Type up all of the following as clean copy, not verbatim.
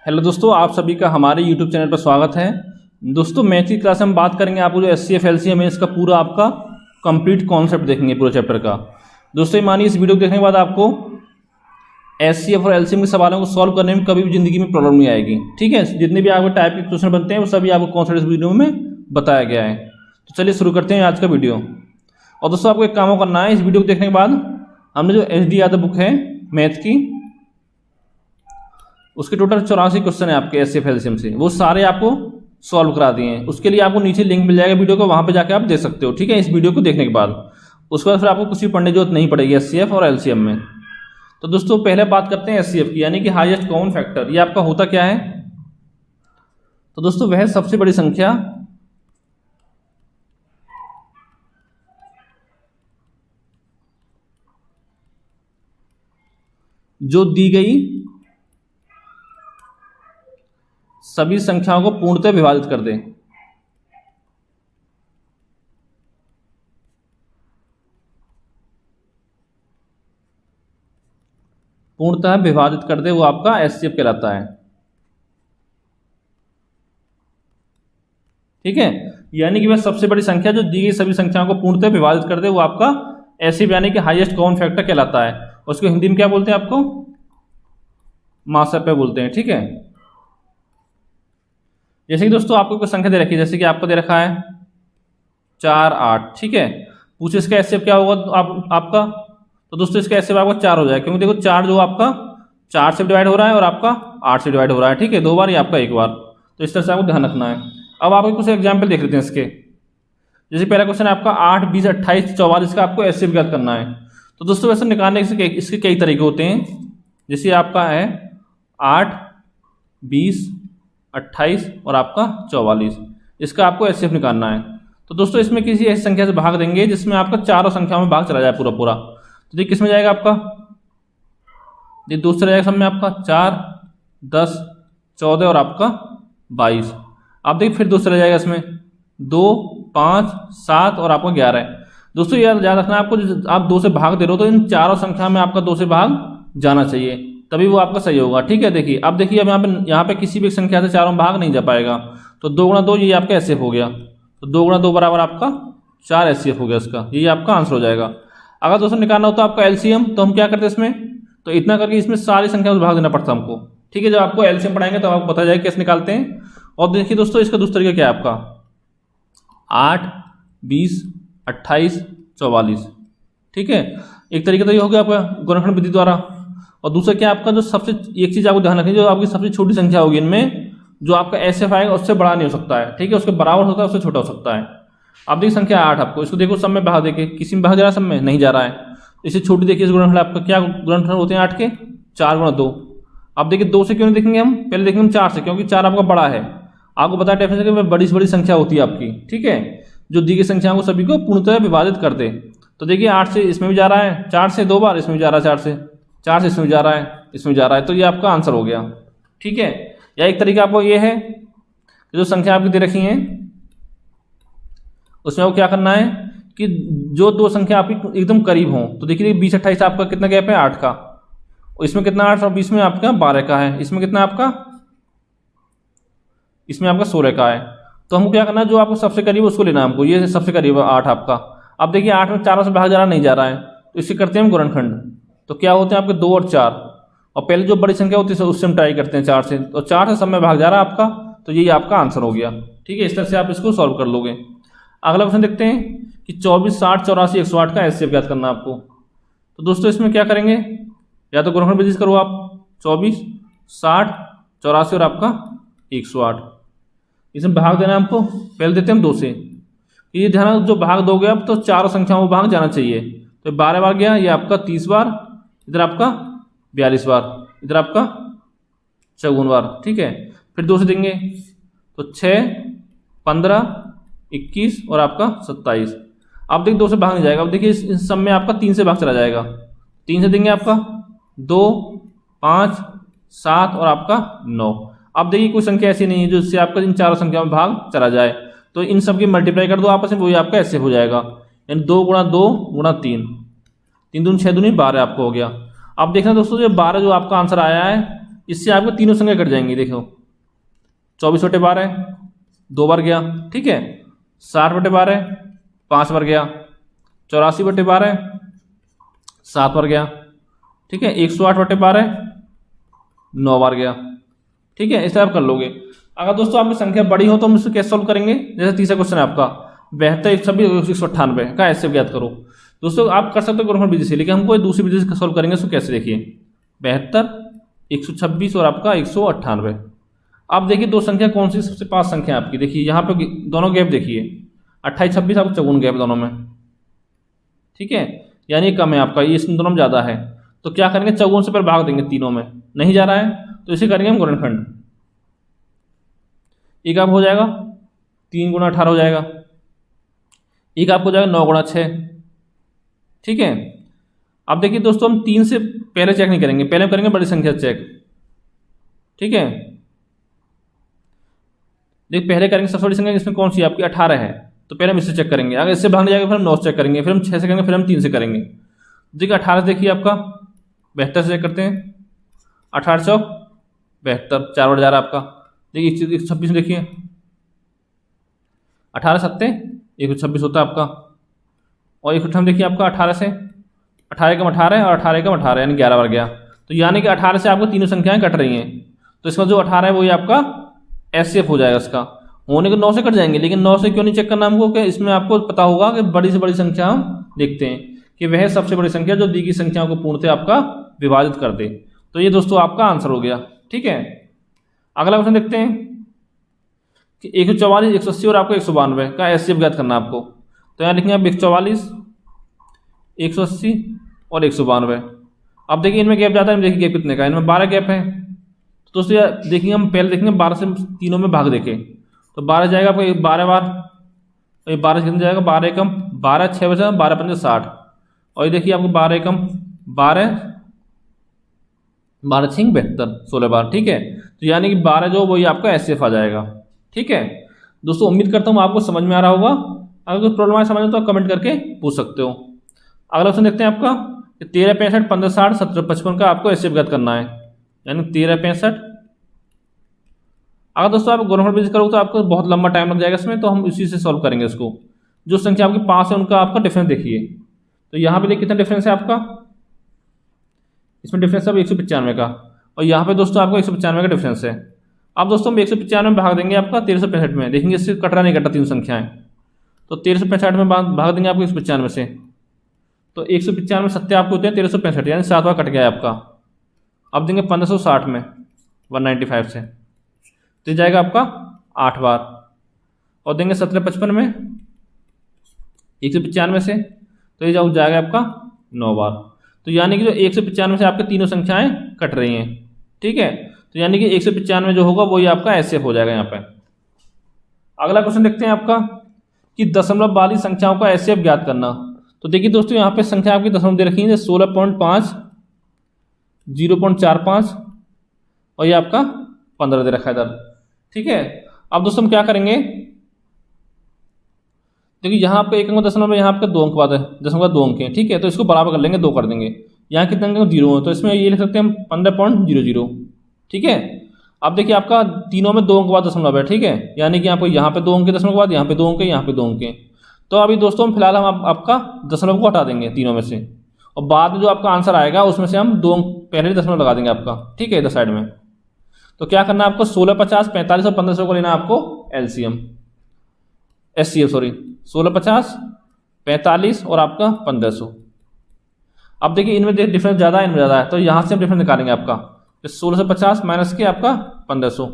Hello दोस्तों, आप सभी का हमारे YouTube चैनल पर स्वागत है। दोस्तों, मैथ की क्लास में हम बात करेंगे आपको जो एचसीएफ एलसीएम है इसका पूरा आपका कंप्लीट कॉन्सेप्ट देखेंगे पूरे चैप्टर का। दोस्तों मानिए इस वीडियो को देखने के बाद आपको एचसीएफ और एलसीएम के सवालों को सॉल्व करने में कभी भी जिंदगी में प्रॉब्लम नहीं आएगी। ठीक है, जितने भी आपको टाइप के क्वेश्चन बनते हैं वो सभी आपको कॉन्सेप्ट इस वीडियो में बताया गया है। तो चलिए शुरू करते हैं आज का वीडियो। और दोस्तों आपको एक काम करना है, इस वीडियो को देखने के बाद हमने जो एच डी यादव बुक है मैथ की, उसके टोटल 84 क्वेश्चन है आपके एचसीएफ एलसीएम से, वो सारे आपको सॉल्व करा दिए हैं। उसके लिए आपको नीचे लिंक मिल जाएगा वीडियो को, वहां पे जाके आप दे सकते हो। ठीक है, इस वीडियो को देखने के बाद उसके बाद फिर आपको कुछ भी पढ़ने की जरूरत नहीं पड़ेगी एचसीएफ और एलसीएम में। तो दोस्तों पहले बात करते हैं एचसीएफ की, यानी कि हाईएस्ट कॉमन फैक्टर। ये आपका होता क्या है? तो दोस्तों वह सबसे बड़ी संख्या जो दी गई सभी संख्याओं को पूर्णतः विभाजित कर दे। पूर्णतः विभाजित कर दे, वो आपका एचसीएफ कहलाता है। ठीक है, यानी कि वह सबसे बड़ी संख्या जो दी गई सभी संख्याओं को पूर्णतः विभाजित कर दे, वो आपका एचसीएफ यानी कि हाईएस्ट कॉमन फैक्टर कहलाता है। उसको हिंदी में क्या बोलते हैं? आपको मासेप बोलते हैं। ठीक है, जैसे कि दोस्तों आपको कोई संख्या दे रखी है, जैसे कि आपको दे रखा है 4 8। ठीक है, पूछे इसका एचसीएफ क्या होगा आपका? तो दोस्तों इसका एचसीएफ आपका 4 हो जाएगा, क्योंकि देखो 4 जो आपका 4 से डिवाइड हो रहा है और आपका 8 से डिवाइड हो रहा है। ठीक है, 2 बार या आपका 1 बार। तो इस तरह से आपको ध्यान रखना है। अब आपको कुछ एग्जाम्पल देख लेते हैं इसके। जैसे पहला क्वेश्चन है आपका 8 20 28 44 का आपको एचसीएफ ज्ञात करना है। तो दोस्तों वैसे निकालने के इसके कई तरीके होते हैं। जैसे आपका है 8 20 28 और आपका 44, इसका आपको एचसीएफ निकालना है। तो दोस्तों इसमें किसी ऐसी संख्या से भाग देंगे जिसमें आपका चारों संख्याओं में भाग चला जाए पूरा पूरा। तो देखिए किसमें जाएगा आपका? ये दूसरा जाएगा सब में आपका 4 10 14 और आपका 22। आप देखिए फिर दूसरा जाएगा इसमें 2 5 7 और आपका 11 है। दोस्तों याद रखना है आपको, आप 2 से भाग दे रहे हो तो इन चारों संख्या में आपका 2 से भाग जाना चाहिए, तभी वो आपका सही होगा। ठीक है, देखिए अब देखिए अब यहाँ पे किसी भी संख्या से चारों भाग नहीं जा पाएगा। तो 2 गुणा 2 ये आपका एचसीएफ हो गया। तो 2 गुणा 2 बराबर आपका 4 एचसीएफ हो गया इसका, ये आपका आंसर हो जाएगा। अगर दोस्तों निकालना होता आपका एलसीएम, तो हम क्या करते हैं इसमें, तो इतना करके इसमें सारी संख्या में भाग देना पड़ता हमको। ठीक है, जब आपको एलसीएम पढ़ाएंगे तो आपको पता जाएगा कैसे निकालते हैं। और देखिए दोस्तों इसका दूसरा तरीका क्या है आपका 8 20 28 44। ठीक है, एक तरीका तो ये हो गया आपका गुणनखंड विधि द्वारा। और दूसरा क्या आपका जो सबसे एक चीज आपको ध्यान रखनी, जो आपकी सबसे छोटी संख्या होगी इनमें, जो आपका एचसीएफ आएगा उससे बड़ा नहीं हो सकता है। ठीक है, उसके बराबर होता है, उससे छोटा हो सकता है। आप देखिए संख्या 8 आपको, इसको देखो सब में भाग देके, किसी में भाग जा रहा है, सब में नहीं जा रहा है। इससे छोटी देखिए इस गुणनखंड आपका क्या गुणनखंड होते हैं 8 के 4 गुणा 2। आप देखिए 2 से क्यों नहीं देखेंगे हम, पहले देखेंगे हम 4 से, क्योंकि 4 आपका बड़ा है। आपको बताया डेफिनेशन कि बड़ी से बड़ी संख्या होती है आपकी। ठीक है, जो दी गई संख्याओं को सभी को पूर्णतः विभाजित कर दे। तो देखिए 8 से इसमें भी जा रहा है, 4 से 2 बार, इसमें भी जा रहा है 4 से इसमें जा रहा है, इसमें जा रहा है। तो ये आपका आंसर हो गया। ठीक है, या एक तरीका आपको ये है कि जो संख्या आपकी दे रखी है उसमें आपको क्या करना है कि जो 2 संख्या आपकी एकदम करीब हो, तो देखिए 20 28 आपका कितना गैप है 8 का, और इसमें कितना 8 और 20 में आपका 12 का है, इसमें कितना आपका, इसमें आपका 16 का है। तो हमको क्या करना है, जो आपको सबसे करीब उसको लेना है हमको, ये सबसे करीब है 8 आपका। अब देखिए 8 में 4 से भाग जा रहा नहीं जा रहा है, तो इससे करते हैं हम गुणनखंड। तो क्या होते हैं आपके 2 और 4, और पहले जो बड़ी संख्या होती है उससे हम ट्राई करते हैं 4 से, और 4 से सब में भाग जा रहा है आपका, तो यही आपका आंसर हो गया। ठीक है, इस तरह से आप इसको सॉल्व कर लोगे। अगला क्वेश्चन देखते हैं कि 24 60 84 108 का एचसीएफ ज्ञात करना है आपको। तो दोस्तों इसमें क्या करेंगे, या तो गुणनखंड विधि करो आप, 24 60 84 और आपका 108, इसमें भाग देना है हमको। पहले देते हैं हम 2 से, ये ध्यान जो भाग दोगे आप तो चारों संख्याओं में भाग जाना चाहिए। तो 12 बार गया, ये आपका 30 बार, इधर आपका 42 बार, इधर आपका 54 बार। ठीक है, फिर 2 से देंगे तो 6 15 21 और आपका 27। अब देखिए 2 से भाग नहीं जाएगा। अब देखिए इस सब में आपका 3 से भाग चला जाएगा। 3 से देंगे आपका 2 5 7 और आपका 9। अब देखिए कोई संख्या ऐसी नहीं है जो इससे आपका इन चारों संख्याओं में भाग चला जाए, तो इन सब की मल्टीप्लाई कर दो आपस में, वही आपका एचसीएफ हो जाएगा। यानी 2 गुणा 2 गुणा 3 दूनी 6 दूनी 12 आपको हो गया। अब देखना दोस्तों, जो 12 जो आपका आंसर आया है इससे आपको तीनों संख्या कट जाएंगी। देखो 24/12 2 बार गया, ठीक है। 60/12 5 बार गया। 84/12 7 बार गया, ठीक है। 108/12 9 बार गया, ठीक है। इस तरह आप कर लोगे। अगर दोस्तों आपकी संख्या बड़ी हो तो हम इसको कैसे सॉल्व करेंगे? जैसे तीसरा क्वेश्चन है आपका 72 126 198 का ऐसे ज्ञात करो। दोस्तों आप कर सकते हो गुणनफल विधि से, लेकिन हमको दूसरी विधि से सॉल्व करेंगे। इसको कैसे देखिए, 72 126 और आपका 198। आप देखिए दो संख्या कौन सी सबसे पास संख्या है आपकी। देखिए यहाँ पे दोनों गैप देखिए 28 26 आपको चौगुन गैप दोनों में, ठीक है। यानी कम है आपका, ये इसमें दोनों में ज़्यादा है। तो क्या करेंगे, चौगुन से पर भाग देंगे, तीनों में नहीं जा रहा है तो इसे करेंगे हम गुणनखंड। एक आप हो जाएगा 3 × 18 हो जाएगा, एक आपको हो जाएगा 9 × 6, ठीक है। अब देखिए दोस्तों हम 3 से पहले चेक नहीं करेंगे, पहले हम करेंगे बड़ी संख्या चेक, ठीक है। देखिए पहले करेंगे सबसे बड़ी संख्या इसमें कौन सी आपकी 18 है, तो पहले हम इससे चेक करेंगे। अगर इससे भागने जाएगा फिर हम 9 से चेक करेंगे, फिर हम 6 से करेंगे, फिर हम 3 से करेंगे। देखिए 18 देखिए आपका 72 से चेक करते हैं, 18 चौक 72 4 बार जा रहा है आपका। देखिए 126 में देखिए 18 7 126 होता है आपका। और एक हम देखिए आपका 18 से 18 कम 18 और 18 कम 18 यानी 11 बार गया। तो यानी कि 18 से आपको तीनों संख्याएं कट रही हैं, तो इसका जो 18 है वही आपका एचसीएफ हो जाएगा। इसका होने के 9 से कट जाएंगे, लेकिन 9 से क्यों नहीं चेक करना हमको, कि इसमें आपको पता होगा कि बड़ी से बड़ी संख्या हम देखते हैं कि वह सबसे बड़ी संख्या जो दी गई संख्याओं को पूर्णतः आपका विभाजित कर दे। तो ये दोस्तों आपका आंसर हो गया, ठीक है। अगला क्वेश्चन देखते हैं कि 144 180 और आपको 192 का एचसीएफ ज्ञात करना आपको। तो यहाँ लिखेंगे आप 144 180 और 192। अब देखिए इनमें गैप ज़्यादा है, देखिए गैप कितने का, इनमें 12 गैप है। तो दोस्तों देखिए हम पहले देखेंगे 12 से तीनों में भाग देखें, तो 12 जाएगा आपको 12 बार, ये 12 से कितने जाएगा, 12 एकम 12 6 बचा 12 पंजे 60। और ये देखिए आपको 12 एकम 12 12 6 72 16 बार, ठीक है। तो यानी कि 12 जो वही आपका एचसीएफ आ जाएगा, ठीक है। दोस्तों उम्मीद करता हूँ आपको समझ में आ रहा होगा। अगर कोई प्रॉब्लम आए समझ में तो आप कमेंट करके पूछ सकते हो। अगला क्वेश्चन देखते हैं आपका 13 65 15 60 17 55 का आपको एचसीएफ ज्ञात करना है, यानी 13 65। अगर दोस्तों आप गुणनफल विधि करोगे तो आपको बहुत लंबा टाइम लग जाएगा इसमें, तो हम इसी से सॉल्व करेंगे इसको। जो संख्या आपके पास है उनका आपका डिफरेंस देखिए। तो यहाँ पे देखिए कितना डिफरेंस है आपका, इसमें डिफरेंस है 195 का, और यहाँ पे दोस्तों आपको 195 का डिफरेंस है। अब दोस्तों हम 195 में भाग देंगे आपका 1365 में, देखेंगे इससे कट रहा नहीं कटा तीन संख्याएं। तो 1365 में भाग देंगे आपको 195 से, तो 195 सत्य आपको होते हैं 1365, यानी 7 बार कट गया है आपका। अब देंगे 1560 में 195 से, तो ये जाएगा आपका 8 बार। और देंगे 1755 में 195 से, तो ये जाएगा आपका 9 बार। तो यानी कि जो 195 से आपके तीनों संख्याएं कट रही हैं, ठीक है। तो यानी कि 195 जो होगा वही आपका एचसीएफ हो जाएगा यहाँ पे। अगला क्वेश्चन देखते हैं आपका कि दशमलव वाली संख्याओं का एचसीएफ ज्ञात करना। तो देखिए दोस्तों यहाँ पे संख्या आपकी दशमलव दे रखी है 16.5 0.45 और ये आपका 15 दे रखा है इधर, ठीक है। अब दोस्तों हम क्या करेंगे, देखिए यहाँ आपका 1 अंक दशमलव में यहाँ आपका 2 अंक बाद है, दशमलव 2 अंक है, ठीक है। तो इसको बराबर कर लेंगे, 2 कर देंगे। यहाँ कितने अंक 0 है, तो इसमें ये लिख सकते हैं हम 15.00, ठीक है। अब देखिए आपका तीनों में 2 अंक बाद दशमलव है, ठीक है। यानी कि आपको यहाँ पे 2 अंक दशमलव के बाद, यहाँ पे 2 अंक, यहाँ पे 2 अंक। तो अभी दोस्तों हम फिलहाल हम आपका दशमलव को हटा देंगे तीनों में से, और बाद में जो आपका आंसर आएगा उसमें से हम 2 अंक पहले दशमलव लगा देंगे आपका, ठीक है, इधर साइड में। तो क्या करना है आपको, 16 50 45 और 1500 को लेना है आपको एलसीएम एचसीएफ, सॉरी 16 50 45 और आपका 1500। अब देखिए इनमें डिफरेंस ज़्यादा है, इनमें ज़्यादा है, तो यहाँ से हम डिफरेंस निकालेंगे आपका। 16 से 50 माइनस के आपका 1500,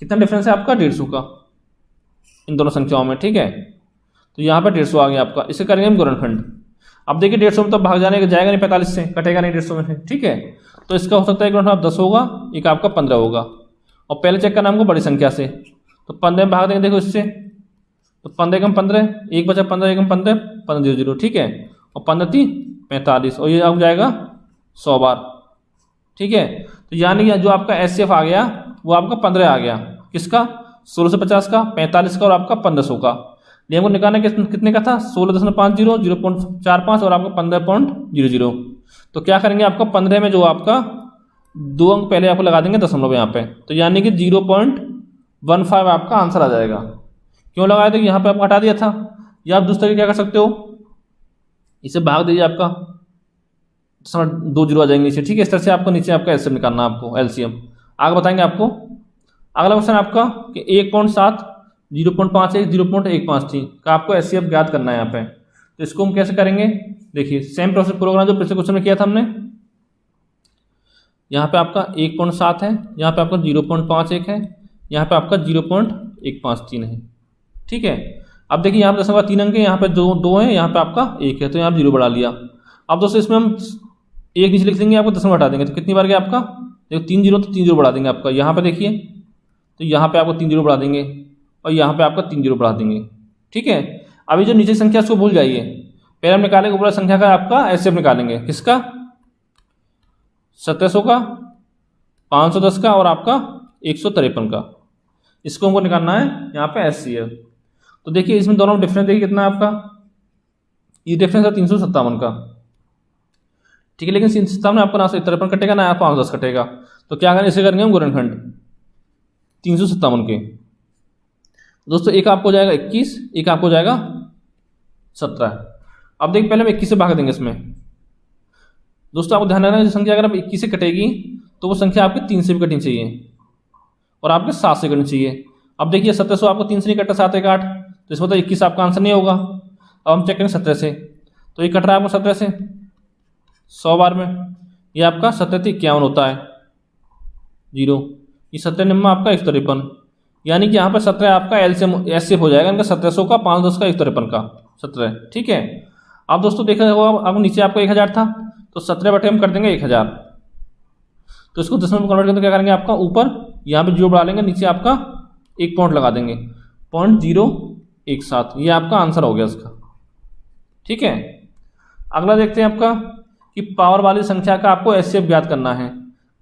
कितना डिफरेंस है आपका 150 का इन दोनों संख्याओं में, ठीक है। तो यहाँ पर 150 आ गया आपका, इसे करेंगे हम गुणनखंड। अब देखिए 150 में तो भाग जाने जाएगा नहीं, 45 से कटेगा नहीं 150 में से, ठीक है। तो इसका हो सकता है गुणनखंड 10 होगा, एक आपका 15 होगा। और पहले चेक करना हमको बड़ी संख्या से, तो 15 में भाग देंगे, देखो इससे, तो 15 कम 15 एक बचा, 15 एकम 15 15 0, ठीक है। और 15 3 45 और ये अब जाएगा 100 बार, ठीक है। तो यानी कि जो आपका एचसीएफ आ गया वो आपका 15 आ गया, किसका, 16 से 50 का, 45 का और आपका 1500 का। ये हमको निकालना कितने का था, 16.50 0.45 और आपका 15.00। तो क्या करेंगे आपका 15 में जो आपका 2 अंक पहले आपको लगा देंगे दशमलव यहाँ पे, तो यानी कि 0.15 आपका आंसर आ जाएगा। क्यों लगाया? तो यहाँ पे आपको हटा दिया था। या आप दूसरे क्या कर सकते हो, इसे भाग दीजिए, आपका 2 जीरो आ जाएंगे नीचे। ठीक है, इस तरह से आपको नीचे आपका एलसीएम निकालना, आपको एलसीएम आगे बताएंगे आपको। अगला क्वेश्चन आपका कि 1.7, 0.51, 0.153 का आपको एचसीएफ ज्ञात करना है यहाँ पे। तो इसको हम कैसे करेंगे? देखिए सेम प्रोसेस प्रोग्राम जो पिछले क्वेश्चन में किया था हमने। यहाँ पे आपका 1.7 है, यहाँ पे आपका 0.51 है, यहाँ पे आपका 0.153 है। ठीक है, अब देखिए यहाँ पे 10.3 अंक है, यहाँ पे 2 है, यहाँ पे आपका 1 है, तो यहाँ 0 बढ़ा लिया। अब दोस्तों इसमें हम 1 नीचे लिख देंगे, आपको 10 हटा देंगे, तो कितनी बार गया आपका? देखो 3 जीरो, तो 3 जीरो बढ़ा देंगे आपका। यहाँ पे देखिए, तो यहाँ पे आपको 3 जीरो बढ़ा देंगे और यहाँ पे आपका 3 जीरो बढ़ा देंगे। ठीक है, अभी जो नीचे संख्या उसको भूल जाइए, पहले हम निकालेंगे ऊपर संख्या का आपका एचसीएफ निकालेंगे। किसका? 1700 का, 510 का और आपका 153 का। इसको हमको निकालना है यहाँ पे एचसीएफ। तो देखिए इसमें दोनों में डिफरेंस देखिए कितना है आपका, ये डिफरेंस है 357 का। ठीक है, लेकिन 357 में आपका ना 153 कटेगा ना 510 कटेगा, तो क्या करें, इसे करेंगे हम गुणनखंड 357 के। दोस्तों एक आपको हो जाएगा 21, एक आपको हो जाएगा 17। अब देखिए पहले हम 21 से भाग देंगे इसमें। दोस्तों आपको ध्यान रखना, जो संख्या अगर आप 21 से कटेगी तो वो संख्या आपके 3 से भी कटनी चाहिए और आपके 7 से कटनी चाहिए। अब देखिए 1700 आपको 3 से नहीं कटा, 7 1 8, तो इसमें तो 21 आपका आंसर नहीं होगा। अब हम चेक करेंगे 17 से, तो ये कट रहा है आपको 17 से 100 बार में, ये आपका 17 से 51 होता है 0, ये 17 निम्मा आपका 153, यानी कि यहाँ पर 17 आपका एलसीएम हो जाएगा इनका 1700 का, 510 का, 153 का 17। ठीक है, अब दोस्तों देखा होगा अब नीचे आपका 1000 था, तो 17 बटे हम कर देंगे 1000, तो इसको दशमलव में कन्वर्ट करके क्या करेंगे, आपका ऊपर यहाँ पे 0 बढ़ा लेंगे, नीचे आपका 1 पॉइंट लगा देंगे, 0.017, ये आपका आंसर हो गया इसका। ठीक है, अगला देखते हैं आपका कि पावर वाली संख्या का आपको एचसीएफ ज्ञात करना है।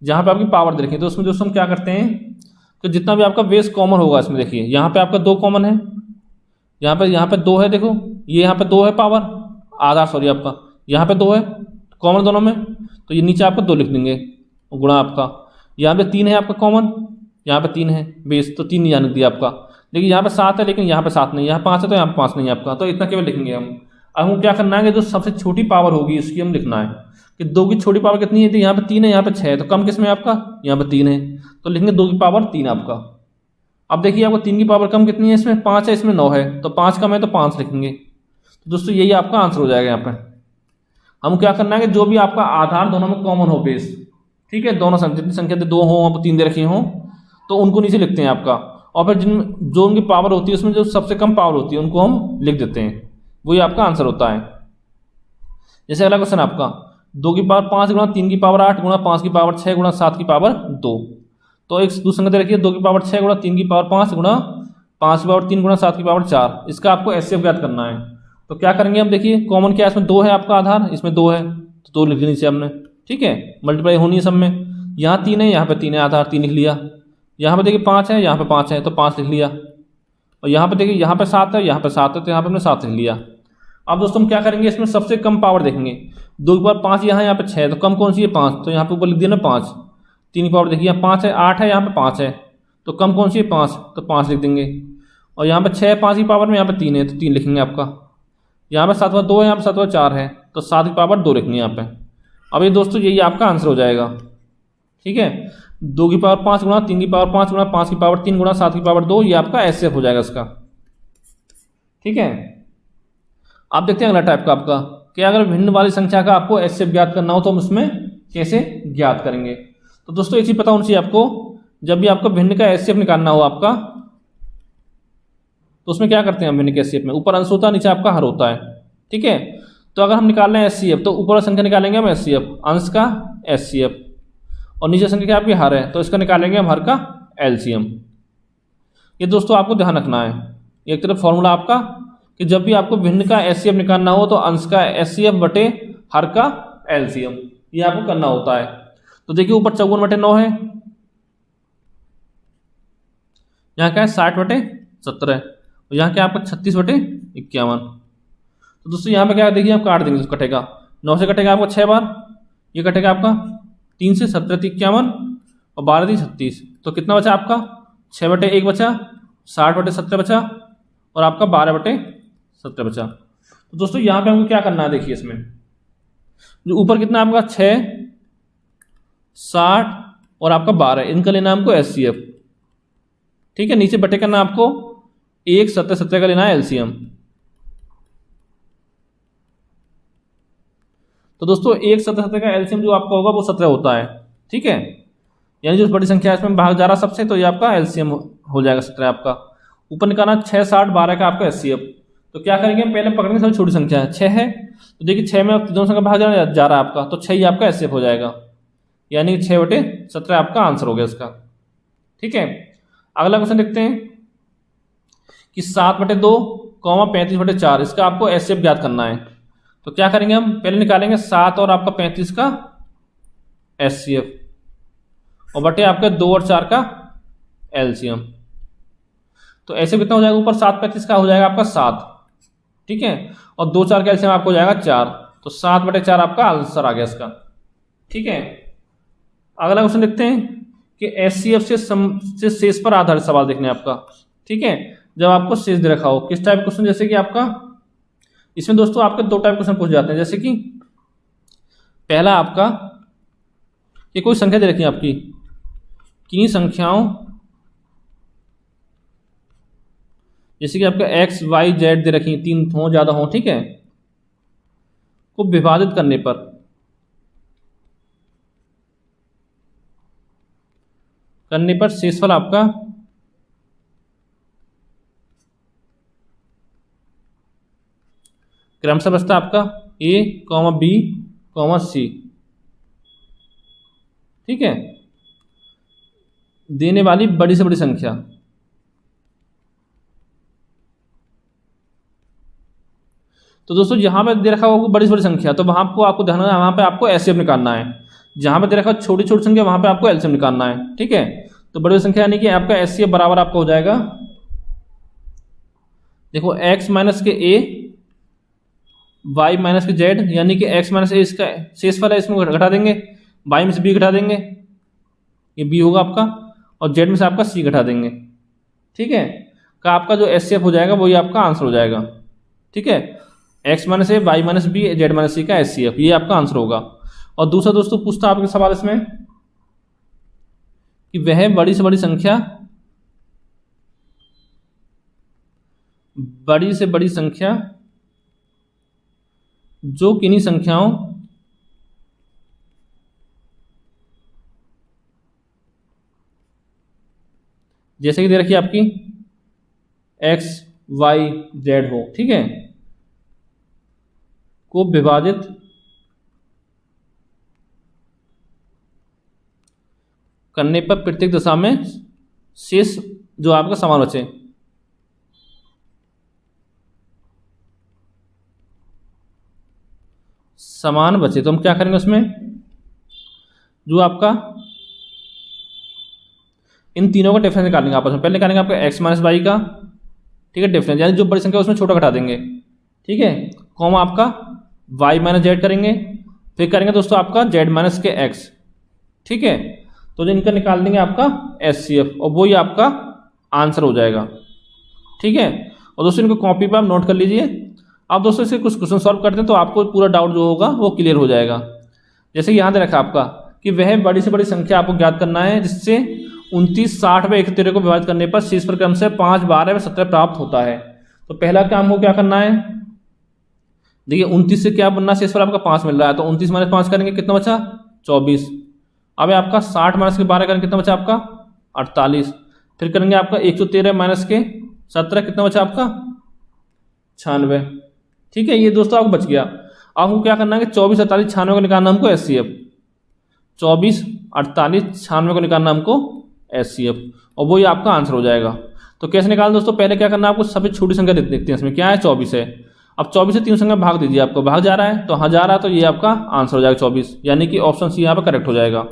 जहाँ पे आपकी पावर देखें तो उसमें दोस्तों हम क्या करते हैं कि जितना भी आपका बेस कॉमन होगा इसमें, देखिए यहाँ पे आपका 2 कॉमन है, यहाँ पे 2 है, देखो ये यहाँ पे 2 है पावर आधा, सॉरी आपका यहाँ पे 2 है कॉमन दोनों में, तो ये नीचे आपका 2 लिख देंगे गुणा आपका, यहाँ पे 3 है आपका कॉमन, यहाँ पे 3 है बेस, तो 3 नहीं जाने दिया आपका। देखिए यहाँ पे 7 है, लेकिन यहाँ पे 7 नहीं, यहाँ 5 है तो यहाँ पे 5 नहीं है आपका, तो इतना केवल लिखेंगे हम। अब हम क्या करना है कि जो सबसे छोटी पावर होगी उसकी हम लिखना है कि 2 की छोटी पावर कितनी है, तो यहाँ पे 3 है, यहाँ पे 6 है, तो कम किस में आपका, यहाँ पे 3 है, तो लिखेंगे 2 की पावर 3 आपका। अब देखिए आपको 3 की पावर कम कितनी है, इसमें 5 है, इसमें 9 है, तो 5 कम है तो 5 लिखेंगे। तो दोस्तों यही आपका आंसर हो जाएगा। यहाँ पे हम क्या करना है कि जो भी आपका आधार दोनों में कॉमन हो बेस, ठीक है, दोनों जितनी संख्या 2 हो 3 दे रखी हो, तो उनको नीचे लिखते हैं आपका, और फिर जो उनकी पावर होती है उसमें जो सबसे कम पावर होती है उनको हम लिख देते हैं, वही आपका आंसर होता है। जैसे अगला क्वेश्चन आपका 2 की पावर 5 गुणा 3 की पावर 8 गुणा 5 की पावर 6 गुणा 7 की पावर 2, तो एक दूसरी संख्या दे रखिए 2 की पावर 6 गुणा 3 की पावर 5 गुणा 5 की पावर 3 गुणा 7 की पावर 4, इसका आपको एचसीएफ ज्ञात करना है। तो क्या करेंगे हम, देखिए कॉमन क्या है, इसमें 2 है आपका आधार, इसमें 2 है, तो 2 लिख नीचे हमने। ठीक है, मल्टीप्लाई होनी है सब में, यहाँ 3 है, यहाँ पे 3 है, आधार 3 लिख लिया, यहाँ पे देखिए 5 है, यहाँ पे 5 है, तो 5 लिख लिया, और यहाँ पे देखिए यहाँ पे 7 है, यहाँ पे 7 है, तो यहाँ पे हमने 7 लिख लिया। अब दोस्तों हम क्या करेंगे, इसमें सबसे कम पावर देखेंगे, 2 की पावर 5 यहाँ पे 6 है, तो कम कौन सी है 5, तो यहाँ पे ऊपर लिख दिया ना 5। 3 की पावर देखिए यहाँ 5 है, 8 है, यहाँ पे 5 है, तो कम कौन सी है 5, तो 5 लिख देंगे, और यहाँ पे 6 5 की पावर में, यहाँ पे 3 है, तो 3 लिखेंगे आपका। यहाँ पे 7 2 है, यहाँ पे 7 4 है, तो 7 की पावर 2 लिखेंगे यहाँ पे। अब ये दोस्तों यही आपका आंसर हो जाएगा। ठीक है, 2 की पावर 5 गुणा 3 की पावर 5 गुणा 5 की पावर 3 गुणा 7 की पावर 2, ये आपका एचसीएफ हो जाएगा इसका। ठीक है, आप देखते हैं अगला टाइप का आपका कि अगर भिन्न वाली संख्या का आपको एचसीएफ ज्ञात करना हो तो हम उसमें कैसे ज्ञात करेंगे। तो दोस्तों एक चीज पता होनी चाहिए आपको, जब भी आपको भिन्न का एचसीएफ निकालना हो आपका, तो उसमें क्या करते हैं हम भिन्न के एचसीएफ में, ऊपर अंश होता है, नीचे आपका हर होता है। ठीक है, तो अगर हम निकाल रहे हैं एचसीएफ तो ऊपर संख्या निकालेंगे हम एचसीएफ, अंश का एचसीएफ, और नीचे संख्या क्या आपकी हर है, तो इसका निकालेंगे हम हर का एलसीएम। ये दोस्तों आपको ध्यान रखना है, एक तरफ फॉर्मूला आपका कि जब भी आपको भिन्न का एचसीएफ निकालना हो तो अंश का एचसीएफ बटे हर का एलसीएम, ये आपको करना होता है। तो देखिए ऊपर 54 बटे 9 है, यहाँ क्या है 60 बटे 70 है, और यहाँ क्या आपका 36 बटे 51। तो दोस्तों यहाँ पे क्या देखिए आप काट देंगे तो कटेगा, 9 से कटेगा आपको 6 बार, ये कटेगा आपका 3 से 17 51 और 12 3 36, तो कितना बचा आपका 6/1 बचा, 60/17 बचा और आपका 12/17 बचा। तो दोस्तों यहाँ पे हमको क्या करना है, देखिए इसमें जो ऊपर कितना आपका 6 60 और आपका 12, इनका लेना है हमको एचसीएफ, ठीक है। नीचे बटे करना आपको 1 17 17 का लेना है एलसीएम। तो दोस्तों 1 17 17 का एलसीएम जो आपका होगा वो 17 होता है, ठीक है। यानी जो बड़ी संख्या है इसमें भाग जा रहा सबसे, तो ये आपका एलसीएम हो जाएगा 17 आपका। ऊपर निकालना 6 60 12 का आपका एचसीएफ। तो क्या करेंगे हम, पहले पकड़ेंगे सबसे छोटी संख्या है 6 है, तो देखिए 6 में दोनों संख्या भाग जा रहा है आपका, तो 6 ही आपका एचसीएफ हो जाएगा, यानी 6/17 आपका आंसर हो गया इसका, ठीक है। अगला क्वेश्चन देखते हैं कि 7/2 35/4, इसका आपको एचसीएफ ज्ञात करना है। तो क्या करेंगे हम, पहले निकालेंगे 7 और आपका 35 का एचसीएफ और बटे आपके 2 और 4 का एलसीएम। तो ऐसे कितना हो जाएगा, ऊपर 7 35 का हो जाएगा आपका 7, ठीक है, और 2 4 का एलसीएम आपको हो जाएगा 4, तो 7/4 आपका आंसर आ गया इसका, ठीक है। अगला क्वेश्चन देखते हैं कि एचसीएफ से शेष पर आधारित सवाल देखने आपका, ठीक है। जब आपको शेष दे रखा हो, किस टाइप क्वेश्चन, जैसे कि आपका इसमें दोस्तों आपके 2 टाइप क्वेश्चन पूछ जाते हैं। जैसे कि पहला आपका, ये कोई संख्या दे रखी है आपकी, किन्हीं संख्याओं जैसे कि आपका एक्स वाई जेड दे रखी है, 3 हो ज्यादा हो, ठीक है, को विभाजित करने पर शेषफल आपका क्रमशः बचता आपका ए बी सी, ठीक है, देने वाली बड़ी से बड़ी संख्या। तो दोस्तों यहां पे दे रखा होगा बड़ी से बड़ी संख्या, तो वहां आपको ध्यान रखना, वहां पे आपको एचसीएफ निकालना है। जहां पे दे रखा छोटी छोटी संख्या वहां पे आपको एलसीएम निकालना है, ठीक है। तो बड़ी संख्या यानी कि आपका एचसीएफ बराबर आपका हो जाएगा, देखो x माइनस के ए y माइनस के जेड, यानी कि x माइनस ए इसका शेषफल है, इसमें घटा देंगे, y में से b घटा देंगे, ये b होगा आपका, और z में से आपका c घटा देंगे, ठीक है। का आपका जो एचसीएफ हो जाएगा वही आपका आंसर हो जाएगा, ठीक है। x minus A y minus B Z minus C का एचसीएफ, ये आपका आंसर होगा। और दूसरा दोस्तों पूछता आपके सवाल इसमें कि वह बड़ी से बड़ी संख्या जो किन्हीं संख्याओं जैसे कि दे रखी आपकी x y z हो, ठीक है, को विभाजित करने पर प्रत्येक दशा में शेष जो आपका समान बचे। तो हम क्या करेंगे उसमें, जो आपका इन तीनों का डिफरेंस निकालेंगे आपस में। पहले निकालेंगे आपका x माइनस वाई का, ठीक है, डिफरेंस, यानी जो बड़ी संख्या उसमें छोटा घटा देंगे, ठीक है, कॉमा आपका y माइनस जेड करेंगे, फिर करेंगे दोस्तों आपका z माइनस के x, ठीक है। तो जो इनका निकाल देंगे आपका एचसीएफ और वही आपका आंसर हो जाएगा, ठीक है। और दोस्तों इनको कॉपी पर आप नोट कर लीजिए। अब दोस्तों इसके कुछ क्वेश्चन सॉल्व करते हैं तो आपको पूरा डाउट जो होगा वो क्लियर हो जाएगा। जैसे कि यहाँ दे रखा आपका कि वह बड़ी से बड़ी संख्या आपको ज्ञात करना है जिससे 29 60 व 71 को विभाजित करने पर शेष पर क्रम से 5 12 व 17 प्राप्त होता है। तो पहला काम को क्या करना है, देखिए 29 से क्या बनना, शेष पर आपका 5 मिल रहा है, तो 29 माइनस 5 करेंगे, कितना बचा 24। अब आपका 60 माइनस के 12 करेंगे, कितना बचा आपका 48। फिर करेंगे आपका 113 माइनस के 17, कितना बचा आपका 96, ठीक है। ये दोस्तों आपको बच गया। अब हमको क्या करना है कि 24 48 96 को निकालना हमको एचसीएफ, 24 48 96 को निकालना हमको एचसीएफ और वही आपका आंसर हो जाएगा। तो कैसे निकालना दोस्तों, पहले क्या करना है आपको सबसे छोटी संख्या देखते हैं, इसमें क्या है 24 है। अब 24 से 3 संख्या भाग दीजिए, आपको भाग जा रहा है तो हाँ जा रहा है, तो ये आपका आंसर हो जाएगा 24, यानी कि ऑप्शन सी यहाँ पर करेक्ट हो जाएगा।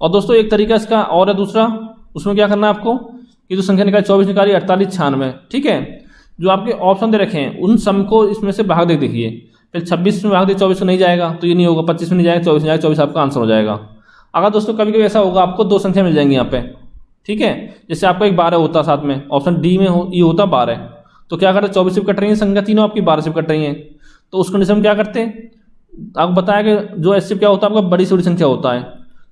और दोस्तों एक तरीका इसका और है दूसरा, उसमें क्या करना है आपको कि जो संख्या निकाली 24 निकाली 48 96, ठीक है, जो आपके ऑप्शन दे रखे हैं उन सम को इसमें से भाग दे देखिए। फिर 26 में भाग दे 24 में नहीं जाएगा तो ये नहीं होगा, 25 में नहीं जाएगा 24 में जाएगा, 24 आपका आंसर हो जाएगा। अगर दोस्तों कभी कभी ऐसा होगा आपको दो संख्या मिल जाएंगी यहाँ पे, ठीक है, जैसे आपका एक 12 होता साथ में, ऑप्शन डी में ये होता 12, तो क्या करते 24 से कट रही है संख्या तीनों आपकी 12 से कट रही हैं, तो उस कंडीशन में क्या करते हैं, आपको बताया कि जो एचसीएफ क्या होता है आपका बड़ी से बड़ी संख्या होता है,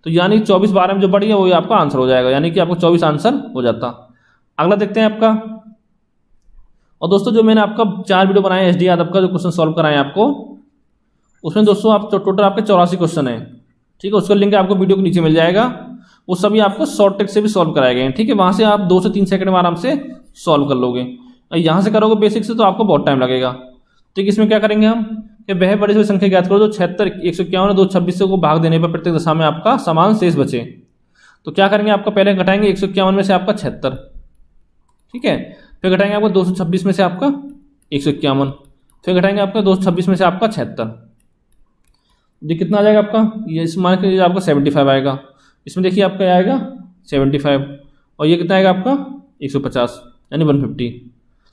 तो यानी 24 12 में जो बड़ी है वही आपका आंसर हो जाएगा, यानी कि आपको 24 आंसर हो जाता। अगला देखते हैं आपका। और दोस्तों जो मैंने आपका 4 वीडियो बनाए एचडी यादव का जो क्वेश्चन सॉल्व कराए आपको, उसमें दोस्तों आप टोटल आपके 84 क्वेश्चन है, ठीक है, उसका लिंक आपको वीडियो के नीचे मिल जाएगा, वो सभी आपको शॉर्ट ट्रिक से भी सॉल्व कराए गए हैं, ठीक है, वहां से आप 2 से 3 सेकंड में आराम से सॉल्व कर लोगे। यहाँ से करोगे बेसिक से तो आपको बहुत टाइम लगेगा। ठीक, इसमें क्या करेंगे हम कि वह बड़ी से संख्या ज्ञात करो जो 76 151 और 226 को भाग देने पर प्रत्येक दशा में आपका समान शेष बचे। तो क्या करेंगे, आपका पहले घटाएंगे 151 में से आपका 76, ठीक है, फिर घटाएंगे आपका 226 में से आपका 151, फिर घटाएंगे आपका 226 में से आपका 76, ये कितना आ जाएगा आपका, ये इस मान के आपका 75 आएगा, इसमें देखिए आपका आएगा 75, और ये कितना आएगा आपका 150 यानी 150।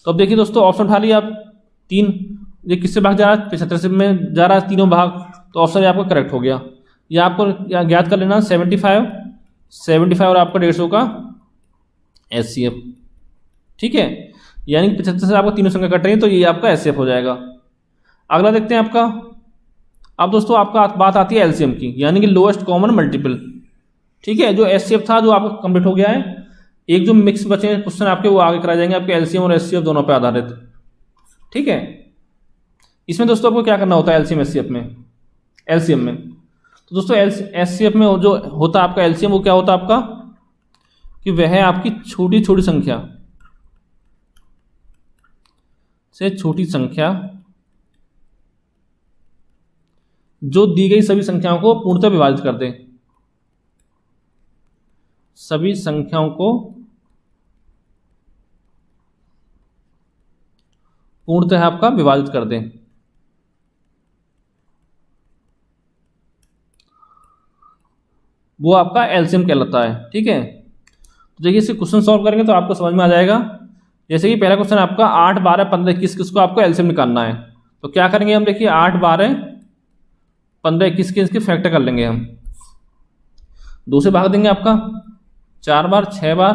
तो अब देखिए दोस्तों ऑप्शन उठा लिया आप 3, ये किससे भाग जा रहा है 75 में जा रहा है तीनों भाग, तो ऑप्शन आपका करेक्ट हो गया। ये आपको ज्ञात कर लेना 75 और आपका 150 का एचसीएफ, ठीक है, यानी 75 से आपको तीनों संख्या कट रही है तो ये आपका एचसीएफ हो जाएगा। अगला देखते हैं आपका। अब दोस्तों आपका बात आती है एलसीएम की, यानी कि लोएस्ट कॉमन मल्टीपल, ठीक है, जो एचसीएफ था जो आपका कंप्लीट हो गया है, एक जो मिक्स बचे क्वेश्चन आपके वो आगे कराए जाएंगे आपके एलसीएम और एचसीएफ दोनों पे आधारित, ठीक है। इसमें दोस्तों आपको क्या करना होता है एलसीएम एचसीएफ में, एलसीएम में, तो दोस्तों एचसीएफ में जो होता है आपका एलसीएम वो क्या होता है आपका कि वह है आपकी छोटी छोटी संख्या से छोटी संख्या जो दी गई सभी संख्याओं को पूर्णतः विभाजित कर दे, सभी संख्याओं को पूर्णतः आपका विभाजित कर दें। वो आपका एलसीएम कहलाता है, ठीक है। तो देखिए इसे क्वेश्चन सॉल्व करेंगे तो आपको समझ में आ जाएगा। जैसे कि पहला क्वेश्चन आपका 8 12 15 21 किसको आपको एलसीएम निकालना है, तो क्या करेंगे हम, देखिए 8 12 15 21 के इसके फैक्टर कर लेंगे हम, 2 से भाग देंगे आपका 4 बार 6 बार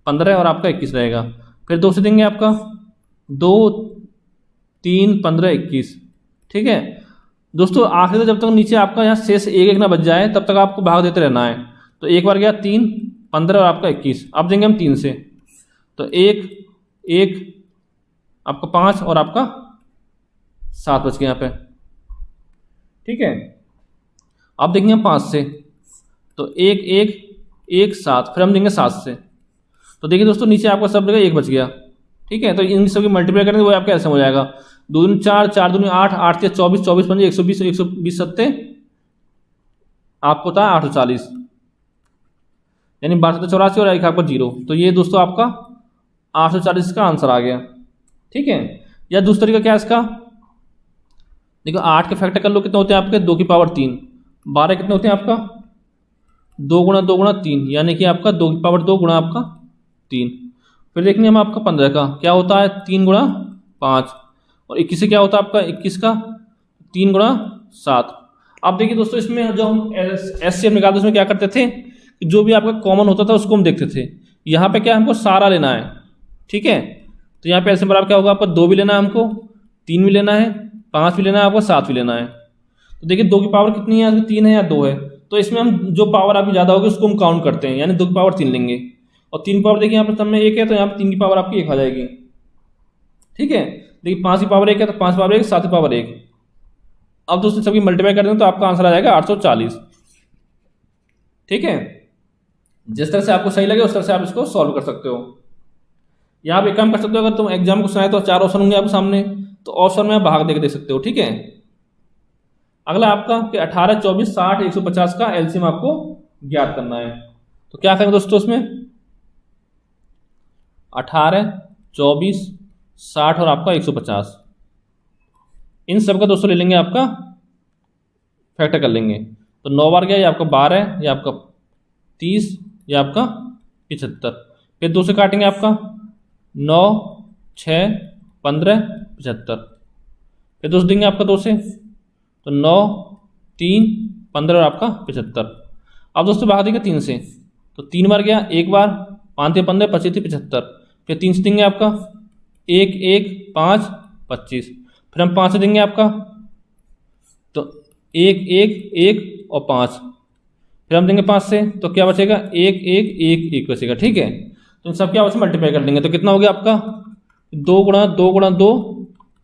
15 और आपका 21 रहेगा, फिर 2 से देंगे आपका 2 3 15 21, ठीक है दोस्तों। आखिर तक जब तक नीचे आपका यहाँ शेष एक एक ना बच जाए तब तक आपको भाग देते रहना है। तो एक बार गया 3 15 और आपका 21, अब देंगे हम 3 से, तो 1 1 आपका 5 और आपका 7 बच गया यहाँ पे, ठीक है। अब देखेंगे हम 5 से, तो 1 1 1 7, फिर हम देंगे 7 से, तो देखिए दोस्तों नीचे आपका सब जगह 1 बच गया, ठीक है। तो इन सबकी मल्टीप्लाई करेंगे वो आपका ऐसे हो जाएगा 2 दूनी 4 4 दूनी 8 8 3 24 24 5 120 120 7 आपको होता है 840, यानी 12 84 और एक आपका 0, तो ये दोस्तों आपका 840 का आंसर आ गया, ठीक है। या दूसरा तरीका क्या है इसका, देखो 8 के फैक्टर कर लो, कितने होते हैं आपके 2 की पावर 3, 12 कितने होते हैं आपका 2 गुणा 2 गुणा 3, यानी कि आपका 2 की पावर 2 गुणा आपका 3, फिर देखेंगे हम आपका 15 का क्या होता है 3 गुणा 5, और 21 से क्या होता है आपका 21 का 3 गुणा 7। अब देखिए दोस्तों इसमें जो हम एचसीएफ निकालते उसमें क्या करते थे, जो भी आपका कॉमन होता था उसको हम देखते थे, यहाँ पे क्या हमको सारा लेना है, ठीक है। तो यहाँ पे एलसीएम बराबर क्या होगा आपका 2 भी लेना है हमको, 3 भी लेना है, 5 भी लेना है, आपको 7 भी लेना है। तो देखिए 2 की पावर कितनी है, 3 है या 2 है, तो इसमें हम जो पावर आपकी ज़्यादा होगी उसको हम काउंट करते हैं, यानी 2 की पावर 3 लेंगे, और 3 की पावर देखिए यहाँ पर सब में 1 है तो यहाँ पर 3 की पावर आपकी 1 आ जाएगी, ठीक है। देखिए 5 की पावर 1 है तो 5 की पावर 1 7 की पावर 1। अब दोस्तों सभी मल्टीप्लाई कर दें तो आपका आंसर आ जाएगा 840, ठीक है। जिस तरह से आपको सही लगे उस तरह से आप इसको सॉल्व कर सकते हो। या आप एक काम कर सकते हो, अगर तुम एग्जाम को सुनाए तो 4 ऑप्शन होंगे आपके सामने, तो ऑप्शन में आप भाग देख सकते हो, ठीक है। अगला आपका कि 18 24 60 150 का एलसीएम आपको ज्ञात करना है, तो क्या करेंगे दोस्तों उसमें 18 24 60 और आपका 150, इन सब का दोस्तों ले लेंगे, आपका फैक्टर कर लेंगे, तो 9 बार गया, ये आपका 12, ये आपका 30, ये आपका 75, फिर 2 से काटेंगे आपका 9 6 15 75, फिर 2 से देंगे आपका 2 से, तो 9 3 15 और आपका 75। अब दोस्तों भाग देंगे 3 से, तो 3 बार गया, एक बार, 5 × 15 25 × 75, फिर 3 से देंगे आपका 1 1 5 25, फिर हम 5 से देंगे आपका तो 1 1 1 और 5, फिर हम देंगे 5 से तो क्या बचेगा 1 1 1 1 बचेगा। ठीक है, तो इन सब क्या आपस में मल्टीप्लाई कर लेंगे तो कितना हो गया आपका 2 × 2 × 2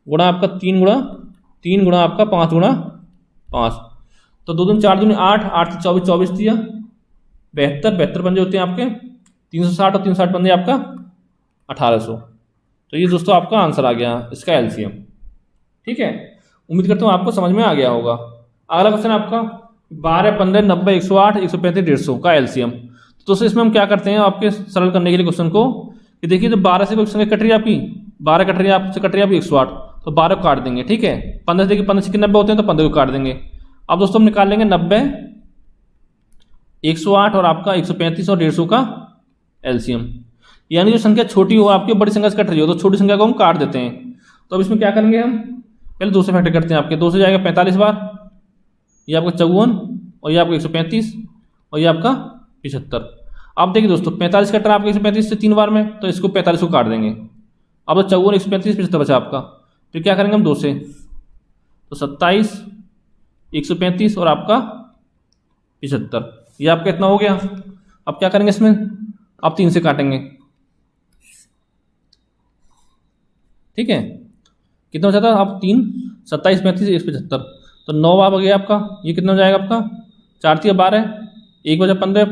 गुणा आपका 3 × 3 गुणा आपका 5 × 5, तो 2 दूनी 4 दूनी 8 8 से 24 24 दिया 72 72 पंजे होते हैं आपके 360 और 360 पंजे आपका 1800। तो ये दोस्तों आपका आंसर आ गया इसका एलसीएम। ठीक है, उम्मीद करता हूँ आपको समझ में आ गया होगा। अगला क्वेश्चन आपका 12 15 90 108 135 150 का एलसीएम। तो दोस्तों इसमें हम क्या करते हैं आपके सरल करने के लिए क्वेश्चन को कि देखिए, जब 12 से कोई संख्या कट रही है आपकी 12 कट रही है आपसे कट रही है आपकी 108, तो 12 को काट देंगे। ठीक है, 15 से देखिए 15 से 90 होते हैं तो 15 को काट देंगे। अब दोस्तों हम निकाल लेंगे 90 108 और आपका 135 और 150 का एलसीएम। यानी जो संख्या छोटी हो आपकी बड़ी संख्या से कट रही हो तो छोटी संख्या को हम काट देते हैं। तो अब इसमें क्या करेंगे हम पहले 2 से फैक्टर करते हैं। आपके 2 से जाएगा 45 बार, ये आपका 54 और ये आपका 135 और ये आपका 75। अब देखिए दोस्तों 45 कट रहा है आपका 135 से 3 बार में, तो इसको 45 को काट देंगे। अब 54 135 75 बचा आपका, फिर क्या करेंगे हम 2 से तो 27 135 और आपका 75, ये आपका इतना हो गया। अब क्या करेंगे इसमें, अब 3 से काटेंगे। ठीक है, कितना बचा था अब 3 27 35 175, तो 9 बार हो गया आपका, ये कितना हो जाएगा आपका 4 3 12 1 बचा 15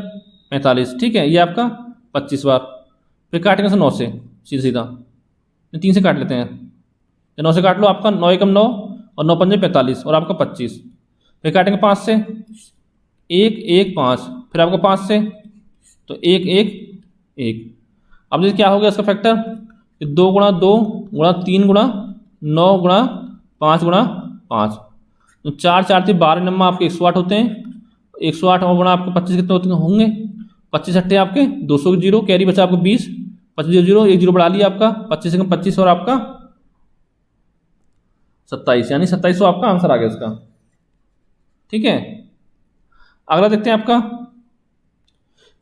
45। ठीक है, ये आपका 25 बार, फिर काटेंगे 9 से सीधा सीधा, 3 से काट लेते हैं, 9 से काट लो आपका 9 एकम 9 और 9 पंजे 45 और आपका 25, फिर काटेंगे 5 से 1 1 5, फिर आपका 5 से तो 1 1 1। अब देखिए क्या हो गया इसका फैक्टर 2 × 2 × 3 × 9 × 5 × 5, तो 4 4 3 12 नंबर आपके 108 होते हैं। 108 और गुणा आपके 25 कितने होते होंगे 25 अट्ठे आपके 200 जीरो, कैरी बचा आपको 20 25 जीरो 1 जीरो बढ़ा लिया आपका 25 से 25 और आपका 27, यानी 2700 आपका आंसर आ गया इसका। ठीक है, अगला देखते हैं आपका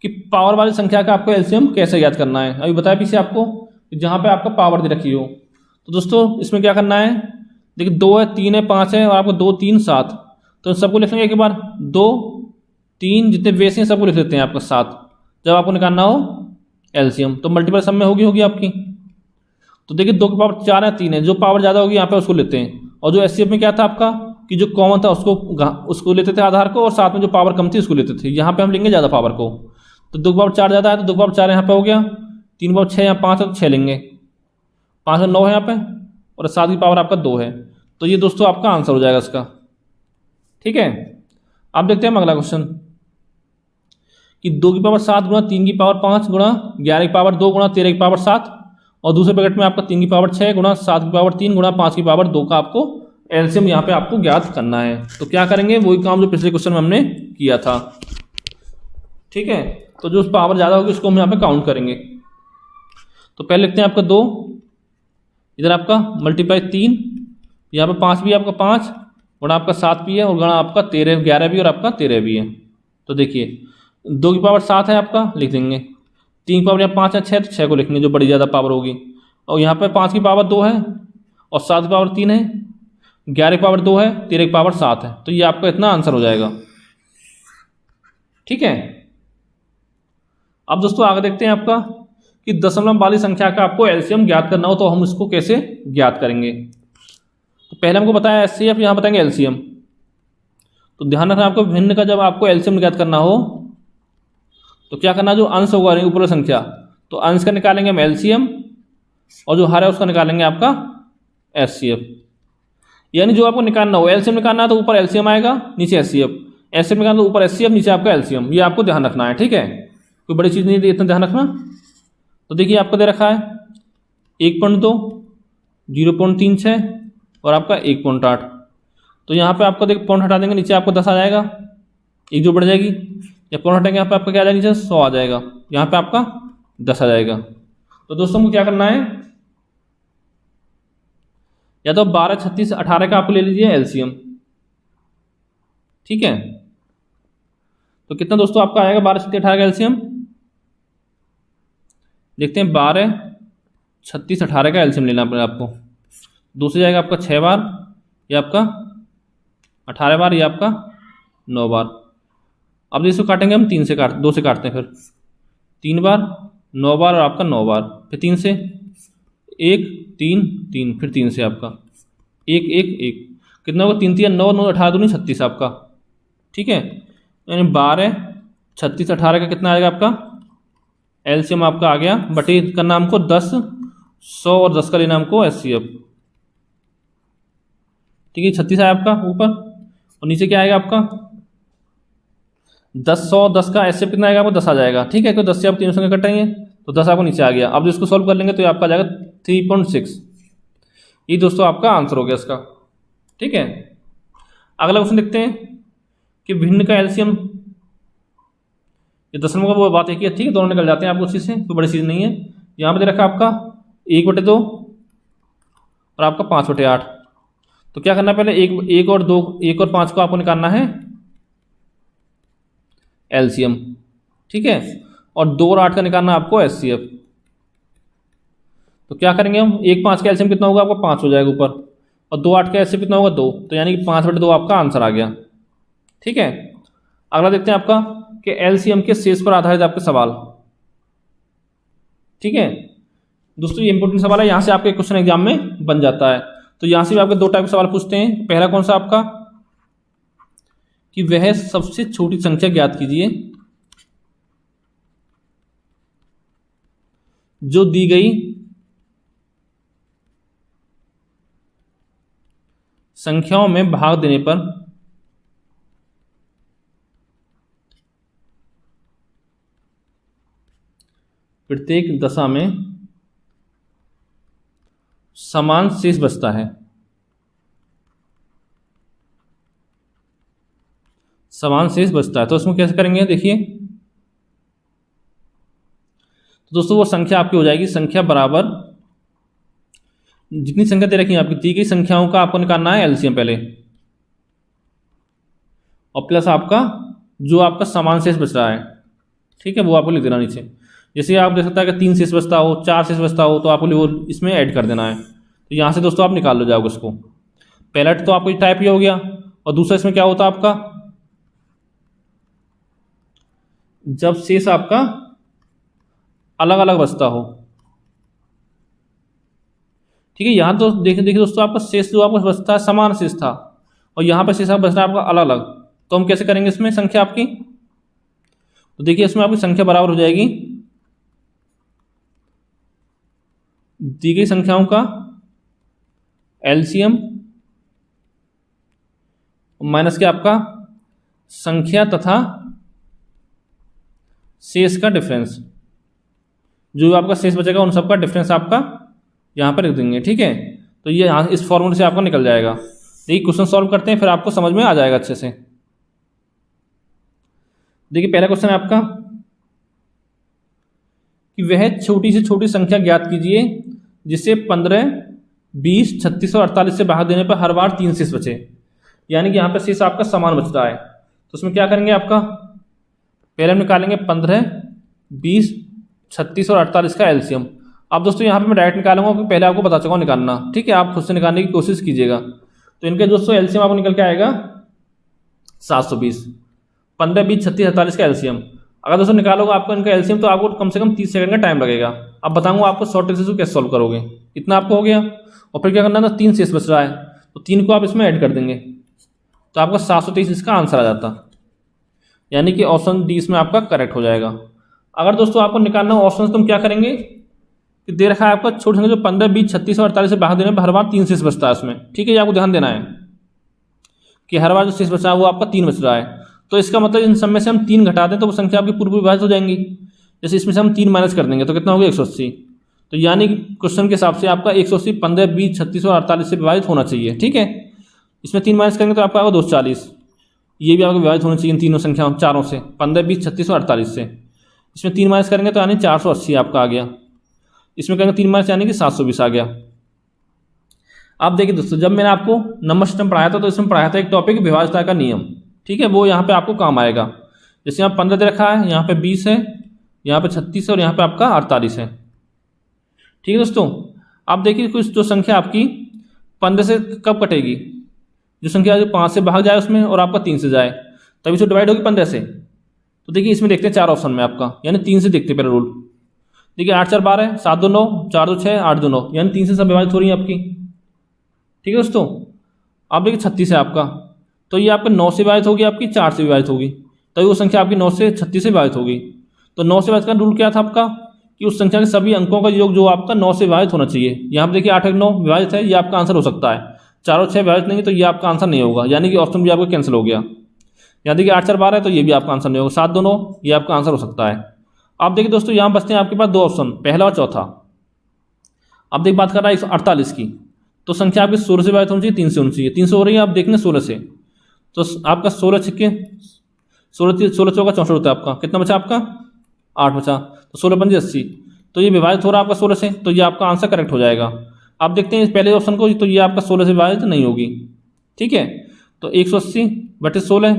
कि पावर वाली संख्या का आपको एलसीएम कैसे याद करना है। अभी बताया पीछे आपको जहां पे आपका पावर दे रखी हो, तो दोस्तों इसमें क्या करना है, देखिए 2 है 3 है 5 है और आपको 2 3 7, तो सबको लिख लेंगे एक बार 2 3 जितने बेस हैं सबको लिख लेते हैं आपका 7। जब आपको निकालना हो एलसीएम तो मल्टीपल सम में होगी आपकी। तो देखिए 2 की पावर 4 है 3 है, जो पावर ज़्यादा होगी यहाँ पे उसको लेते हैं, और जो एचसीएफ में क्या था आपका कि जो कॉमन था उसको लेते थे आधार को, और साथ में जो पावर कम थी उसको लेते थे। यहाँ पे हम लेंगे ज़्यादा पावर को, तो 2 की पावर 4 ज़्यादा है तो 2 की पावर 4 यहाँ पे हो गया, 3 की पावर 6 यहाँ 5 है तो 6 लेंगे, 5 और 9 है यहाँ पे, और 7 की पावर आपका 2 है। तो ये दोस्तों आपका आंसर हो जाएगा इसका। ठीक है, अब देखते हैं हम अगला क्वेश्चन कि 2 की पावर 7 गुणा 3 की पावर 5 गुणा 11 की पावर 2 गुणा 13 की पावर 7, और दूसरे ब्रैकेट में आपका 3 की पावर 6 गुणा 7 की पावर 3 गुणा 5 की पावर 2 का आपको एलसीएम यहाँ पे आपको ज्ञात करना है। तो क्या करेंगे, वही काम जो पिछले क्वेश्चन में हमने किया था। ठीक है, तो जो पावर ज़्यादा होगी उसको हम यहाँ पे काउंट करेंगे। तो पहले लिखते हैं आपका 2, इधर आपका मल्टीप्लाई 3, यहाँ पे 5 भी है आपका 5 गुणा आपका 7 भी है और गुणा आपका 13 11 भी और आपका 13 भी है। तो देखिए 2 की पावर 7 है आपका, लिख देंगे, 3 की पावर यहाँ 5 है 6 तो 6 को लिखेंगे जो बड़ी ज़्यादा पावर होगी, और यहाँ पे 5 की पावर 2 है और 7 की पावर 3 है, 11 की पावर 2 है, 13 की पावर 7 है, तो ये आपका इतना आंसर हो जाएगा। ठीक है, अब दोस्तों आगे देखते हैं आपका कि दशमलव वाली संख्या का आपको एलसीएम ज्ञात करना हो तो हम इसको कैसे ज्ञात करेंगे। तो पहले हमको बताया एचसीएफ, यहाँ बताएंगे एलसीएम। तो ध्यान रखना आपको भिन्न का जब आपको एलसीएम ज्ञात करना हो तो क्या करना, जो अंश होगा ऊपर संख्या तो अंश का निकालेंगे हम एलसीएम, और जो हर है उसका निकालेंगे आपका एचसीएफ। यानी जो आपको निकालना हो एलसीएम निकालना है तो ऊपर एलसीएम आएगा नीचे एचसीएफ, एचसीएफ निकालना तो ऊपर एचसीएफ नीचे आपका एलसीएम, ये आपको ध्यान रखना है। ठीक है, कोई बड़ी चीज़ नहीं है, इतना ध्यान रखना। तो देखिए आपको दे रखा है 1.2 0.36 और आपका 1.8, तो यहाँ पे आपको देख पॉइंट हटा देंगे नीचे आपको 10 आ जाएगा, एक जो बढ़ जाएगी, या पॉइंट हटाएंगे यहाँ पे आपका क्या आ जाएगा नीचे 100 आ जाएगा, यहाँ पे आपका 10 आ जाएगा। तो दोस्तों को क्या करना है, या तो 12 36 18 का आपको ले लीजिए एलसीएम। ठीक है, तो कितना दोस्तों आपका आएगा 12 36 18 का एलसीएम? देखते हैं 12 36 18 का एलसीएम लेना पड़ेगा आपको। दूसरी जाएगा आपका 6 बार, ये आपका 18 बार, ये आपका 9 बार। अब इसको काटेंगे हम 2 से काटते हैं, फिर 3 बार 9 बार और आपका 9 बार, फिर 3 से 1 3 3, फिर 3 से आपका 1 1 1, कितना होगा 3 3 9 9 18 दूनी 36 आपका। ठीक है, यानी 12 36 18 का कितना आएगा आपका एलसीएम आपका आ गया। बटे करना हमको 10 100 और 10 का लेना हमको एचसीएफ। ठीक है, 36 आया आपका ऊपर, और नीचे क्या आएगा आपका 10 100 10 का एचसीएफ कितना आएगा आपको 10 आ जाएगा। ठीक है, तो 10 से आप 3 संख्या कटेंगे तो 10 आपको नीचे आ गया। अब इसको सॉल्व कर लेंगे तो ये आपका आ जाएगा 3.6। ये दोस्तों आपका आंसर हो गया इसका। ठीक है, अगला क्वेश्चन देखते हैं कि भिन्न का एलसीएम, ये 10 नंबर का वो बात है कि ठीक है दोनों निकल जाते हैं आपको उसी से, कोई बड़ी चीज़ नहीं है। यहाँ पे दे रखा आपका 1/2 और आपका 5/8। तो क्या करना है पहले 1 और 2 1 और 5 को आपको निकालना है एलसीएम। ठीक है, और 2 और 8 का निकालना है आपको एचसीएफ। तो क्या करेंगे हम 1 5 का एलसीएम कितना होगा आपका 5 हो जाएगा ऊपर, और 2 8 का एचसीएफ कितना होगा 2, तो यानी कि 5/2 आपका आंसर आ गया। ठीक है, अगला देखते हैं आपका कि एलसीएम के शेष पर आधारित आपके सवाल। ठीक है दोस्तों, ये इंपॉर्टेंट सवाल है, यहाँ से आपके क्वेश्चन एग्जाम में बन जाता है। तो यहाँ से भी आपके 2 टाइप के सवाल पूछते हैं। पहला कौन सा आपका कि वह सबसे छोटी संख्या ज्ञात कीजिए जो दी गई संख्याओं में भाग देने पर प्रत्येक दशा में समान शेष बचता है। समान शेष बचता है, तो इसमें कैसे करेंगे देखिए। तो दोस्तों वो संख्या आपकी हो जाएगी संख्या बराबर जितनी संख्या दे रखी है आपकी दी गई संख्याओं का आपको निकालना है एलसीएम पहले, और प्लस आपका जो आपका समान शेष बच रहा है। ठीक है, वो आपको लिख देना नीचे। जैसे आप देख सकते हैं कि 3 शेष बचता हो 4 शेष बचता हो तो आपको वो इसमें ऐड कर देना है। तो यहाँ से दोस्तों आप निकाल लो जाओगे उसको। पहला तो आपको टाइप ही हो गया, और दूसरा इसमें क्या होता है आपका जब शेष आपका अलग अलग बचता हो। ठीक है, यहाँ तो देखिए दोस्तों आपका शेष जो आपका बचता है समान शेष था, और यहाँ पर शेष बच रहा है आपका अलग अलग। तो हम कैसे करेंगे इसमें संख्या आपकी, तो देखिए इसमें आपकी संख्या बराबर हो जाएगी दी गई संख्याओं का एलसीएम माइनस के आपका संख्या तथा शेष का डिफरेंस। जो आपका शेष बचेगा उन सबका डिफरेंस आपका यहाँ पर लिख देंगे। ठीक है, तो ये यहाँ इस फॉर्मूले से आपका निकल जाएगा। देखिए क्वेश्चन सॉल्व करते हैं फिर आपको समझ में आ जाएगा अच्छे से। देखिए पहला क्वेश्चन है आपका कि वह छोटी से छोटी संख्या ज्ञात कीजिए जिसे 15 20 36 और 48 से भाग देने पर हर बार 3 शेष बचे। यानी कि यहाँ पर शेष आपका समान बच रहा है। तो उसमें क्या करेंगे आपका पहले हम निकालेंगे 15 20 36 और 48 का एलसीएम। अब दोस्तों यहाँ पे मैं डायरेक्ट निकालूंगा क्योंकि पहले आपको बता चुका हूँ निकालना। ठीक है, आप खुद से निकालने की कोशिश कीजिएगा। तो इनके दोस्तों एलसीएम आपको निकल के आएगा 720। 15 20 36 48 का एलसीएम अगर दोस्तों निकालोगे आपको इनका एलसीएम तो आपको कम से कम 30 सेकंड का टाइम लगेगा। अब बताऊंगा आपको शॉर्ट ट्रिक से कैसे सॉल्व करोगे। इतना आपको हो गया, और फिर क्या करना था 3 शेष बच रहा है तो 3 को आप इसमें ऐड कर देंगे तो आपका 723 इसका आंसर आ जाता। यानी कि ऑप्शन डी इसमें आपका करेक्ट हो जाएगा। अगर दोस्तों आपको निकालना हो ऑप्शन तो हम क्या करेंगे कि दे रखा है आपका छोटी संख्या जो 15 20 36 और 48 से भाग देने पर हर बार 3 शेष बचता है उसमें। ठीक है, ये आपको ध्यान देना है कि हर बार जो शेष बचा है वो आपका 3 बच रहा है। तो इसका मतलब इन सब में से हम 3 घटा दें तो वो संख्या आपकी पूर्व विभाजित हो जाएंगी। जैसे इसमें से हम 3 माइनस कर देंगे तो कितना होगा 180। तो यानी कि क्वेश्चन के हिसाब से आपका 180 15 20 36 और 48 से विभाजित होना चाहिए। ठीक है, इसमें 3 माइनस करेंगे तो आपका आएगा 240। ये भी आपको विभाजित होना चाहिए इन तीनों संख्याओं चारों से 15 20 36 और 48 से। इसमें 3 माइनस करेंगे तो यानी 480 आपका आ गया। इसमें करेंगे 3 माइनस यानी कि 720 आ गया। अब देखिए दोस्तों जब मैंने आपको नंबर सिस्टम पढ़ाया था तो इसमें पढ़ाया था एक टॉपिक विभाज्यता का नियम। ठीक है, वो यहाँ पे आपको काम आएगा जैसे यहाँ 15 दे रखा है, यहाँ पे 20 है, यहाँ पे 36 है और यहाँ पे आपका 48 है। ठीक है दोस्तों, आप देखिए कुछ जो संख्या आपकी 15 से कब कटेगी, जो संख्या 5 से भाग जाए उसमें और आपका 3 से जाए तभी तो डिवाइड होगी 15 से। तो देखिए इसमें देखते हैं 4 ऑप्शन में आपका, यानी 3 से देखते हैं पहले रूल। देखिए 8 4 12, 7 2 9, 4 2 6, 8 2 9, यानी 3 से सब विभाजित हो रही है आपकी। ठीक है दोस्तों, आप देखिए 36 है आपका, तो ये आपका 9 से विभाजित होगी, आपकी 4 से विभाजित होगी, तभी वो संख्या आपकी 9 से 36 से विभाजित होगी। तो 9 से विभाजित का रूल क्या था आपका कि उस संख्या के सभी अंकों का योग जो आपका 9 से विभाजित होना चाहिए। यहाँ पर देखिए 8 1 9 विभाजित है, ये आपका आंसर हो सकता है। 4 और 6 विभाजित नहीं है तो ये आपका आंसर नहीं होगा, यानी कि ऑप्शन भी आपका कैंसिल हो गया। यहाँ देखिए 8 4 12 है तो ये भी आपका आंसर नहीं होगा। 7 2 9 ये आपका आंसर हो सकता है। आप देखिए दोस्तों यहाँ बचते हैं आपके पास 2 ऑप्शन, पहला और चौथा। अब देखिए बात कर रहा है 148 की, तो संख्या आपकी 16 से विभाजित होनी चाहिए, 3 से होनी चाहिए। 3 से हो रही है, आप देखना 16 से, तो आपका 16 छक्के 16 चौका 64 होता है आपका। कितना बचा आपका 8 बचा, तो 16 पंजे 80, तो ये विभाजित हो रहा है आपका 16 से, तो ये आपका आंसर करेक्ट हो जाएगा। आप देखते हैं पहले ऑप्शन को, तो ये आपका 16 से विभाजित नहीं होगी। ठीक है, तो 180 बटे 16,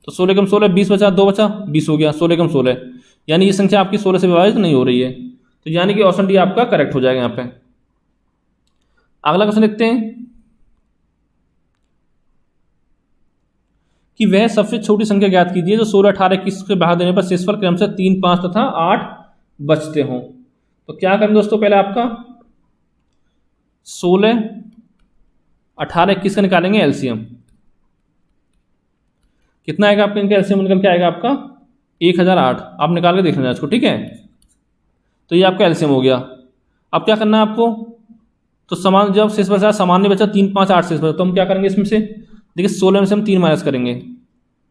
तो 16 कम 16 20 बचा, 2 बचा 20 हो गया, 16 कम 16, यानी ये संख्या आपकी 16 से विभाजित नहीं हो रही है, तो यानी कि ऑप्शन डी आपका करेक्ट हो जाएगा यहाँ पे। अगला क्वेश्चन देखते हैं कि वह सबसे छोटी संख्या ज्ञात कीजिए जो 16 18 21 के भाग देने पर शेषफल क्रमशः 3 5 तथा 8 बचते हों। तो क्या करें दोस्तों, पहले आपका 16 18 21 का निकालेंगे एलसीएम। कितना आएगा आपका, इनका एलसीएम निकल के आएगा आपका 1008। आप निकाल के देख लेना इसको। ठीक है, तो ये आपका एलसीएम हो गया। अब क्या करना है आपको, तो समान जब शेष बचा, सामान्य बचा 3 5 8 शेष बचा, तो हम क्या करेंगे इसमें से, देखिए 16 में से हम 3 माइनस करेंगे।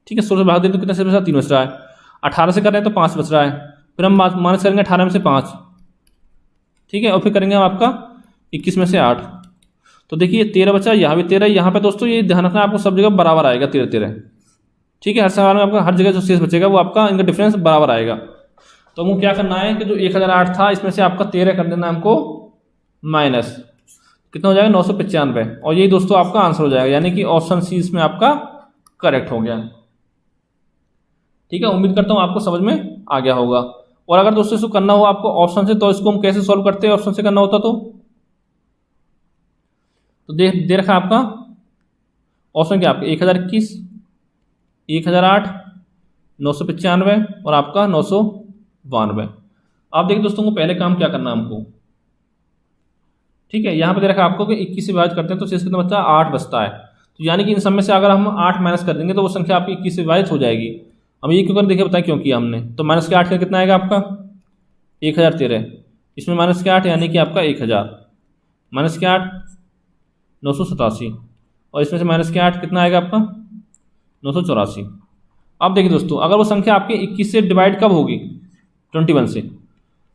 ठीक है, 16 से भाग दें तो कितना शेष बचा, 3 बच रहा है। 18 से कर रहे हैं तो 5 बच रहा है, फिर हम माइनस करेंगे 18 में से 5। ठीक है, और फिर करेंगे हम आपका 21 में से 8, तो देखिए 13 बचा, यहाँ भी 13, यहाँ पे दोस्तों ये ध्यान रखना आपको सब जगह बराबर आएगा 13 13। ठीक है, हर सवाल में आपका हर जगह जो शेष बचेगा वो आपका इनका डिफरेंस बराबर आएगा। तो हमको क्या करना है कि जो 1008 था इसमें से आपका 13 कर देना हमको माइनस, कितना हो जाएगा 995, और यही दोस्तों आपका आंसर हो जाएगा, यानी कि ऑप्शन सी इसमें आपका करेक्ट हो गया। ठीक है, उम्मीद करता हूँ आपको समझ में आ गया होगा। और अगर दोस्तों इसको करना हो आपको ऑप्शन से, तो इसको हम कैसे सॉल्व करते हैं, ऑप्शन से करना होता तो दे रखा आपका ऑप्शन क्या आपका 1021 1008 995 और आपका 992। आप देखिए दोस्तों को पहले काम क्या करना है हमको। ठीक है, यहाँ पे दे रखा आपको कि 21 से विभाजित करते हैं तो शेष कितना बचता है, 8 बचता है। तो यानी कि इन सब में से अगर हम 8 माइनस कर देंगे तो वो संख्या आपकी 21 से विभाजित हो जाएगी। हम ये क्यों कर, देखिए बताएं क्यों किया हमने। तो माइनस के 8 का कितना आएगा आपका 1013, इसमें माइनस के 8 यानी कि आपका 1000, माइनस के 8 987, और इसमें से माइनस के 8 कितना आएगा आपका 984। अब देखिए दोस्तों, अगर वो संख्या आपके 21 से डिवाइड कब होगी, 21 से,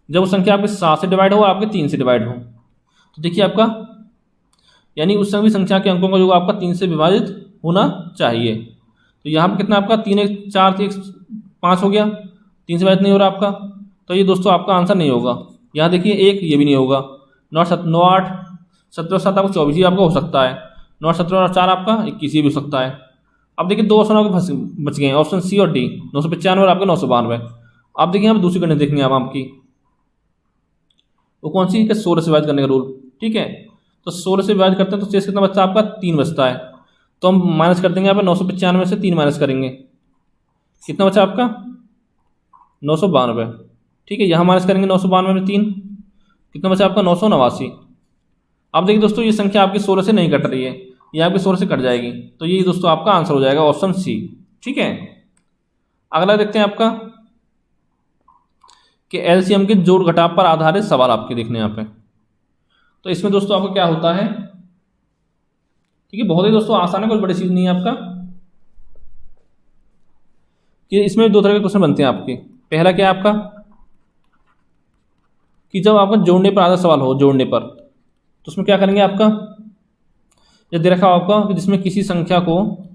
जब वो संख्या आपके 7 से डिवाइड हो, आपके 3 से डिवाइड हो। तो देखिए आपका यानी उस सभी संख्या के अंकों का जो आपका 3 से विभाजित होना चाहिए। तो यहाँ पर कितना आपका 3 1 4 1 5 हो गया, 3 से विभाजित नहीं हो रहा आपका, तो ये दोस्तों आपका आंसर नहीं होगा। यहाँ देखिए 1 ये भी नहीं होगा, 9 8 17 7 आपको 24 ही आपका हो सकता है, 9 17 और 4 आपका 21 ही भी हो सकता है। अब देखिए 2 ऑप्शन आपके बच गए हैं, ऑप्शन सी और डी, 995 और आपका 992। अब देखिए यहाँ दूसरी कंडीशन देखनी है आप आपकी, वो कौन सी, 16 से विभाजित करने का रूल। ठीक है, तो 16 से विभाजित करते हैं तो शेष कितना बचता है आपका 3 बचता है, तो हम माइनस कर देंगे यहाँ पे 995 से 3 माइनस करेंगे, कितना बचा आपका 992। ठीक है, यहाँ माइनस करेंगे 992 में 3, कितना बचा आपका 989। अब देखिए दोस्तों ये संख्या आपकी 16 से नहीं कट रही है, ये आपकी 16 से कट जाएगी, तो ये दोस्तों आपका आंसर हो जाएगा ऑप्शन सी। ठीक है, अगला देखते हैं आपका कि एलसीएम के जोड़ घटाव पर आधारित सवाल आपके देखने यहाँ पे। तो इसमें दोस्तों आपको क्या होता है, ठीक है, बहुत ही दोस्तों आसान है, कोई बड़ी चीज नहीं है आपका, कि इसमें 2 तरह के क्वेश्चन बनते हैं आपके। पहला क्या है आपका कि जब आपका जोड़ने पर आधारित सवाल हो, जोड़ने पर, तो उसमें क्या करेंगे आपका, ये दे रखा आपका कि जिसमें किसी संख्या को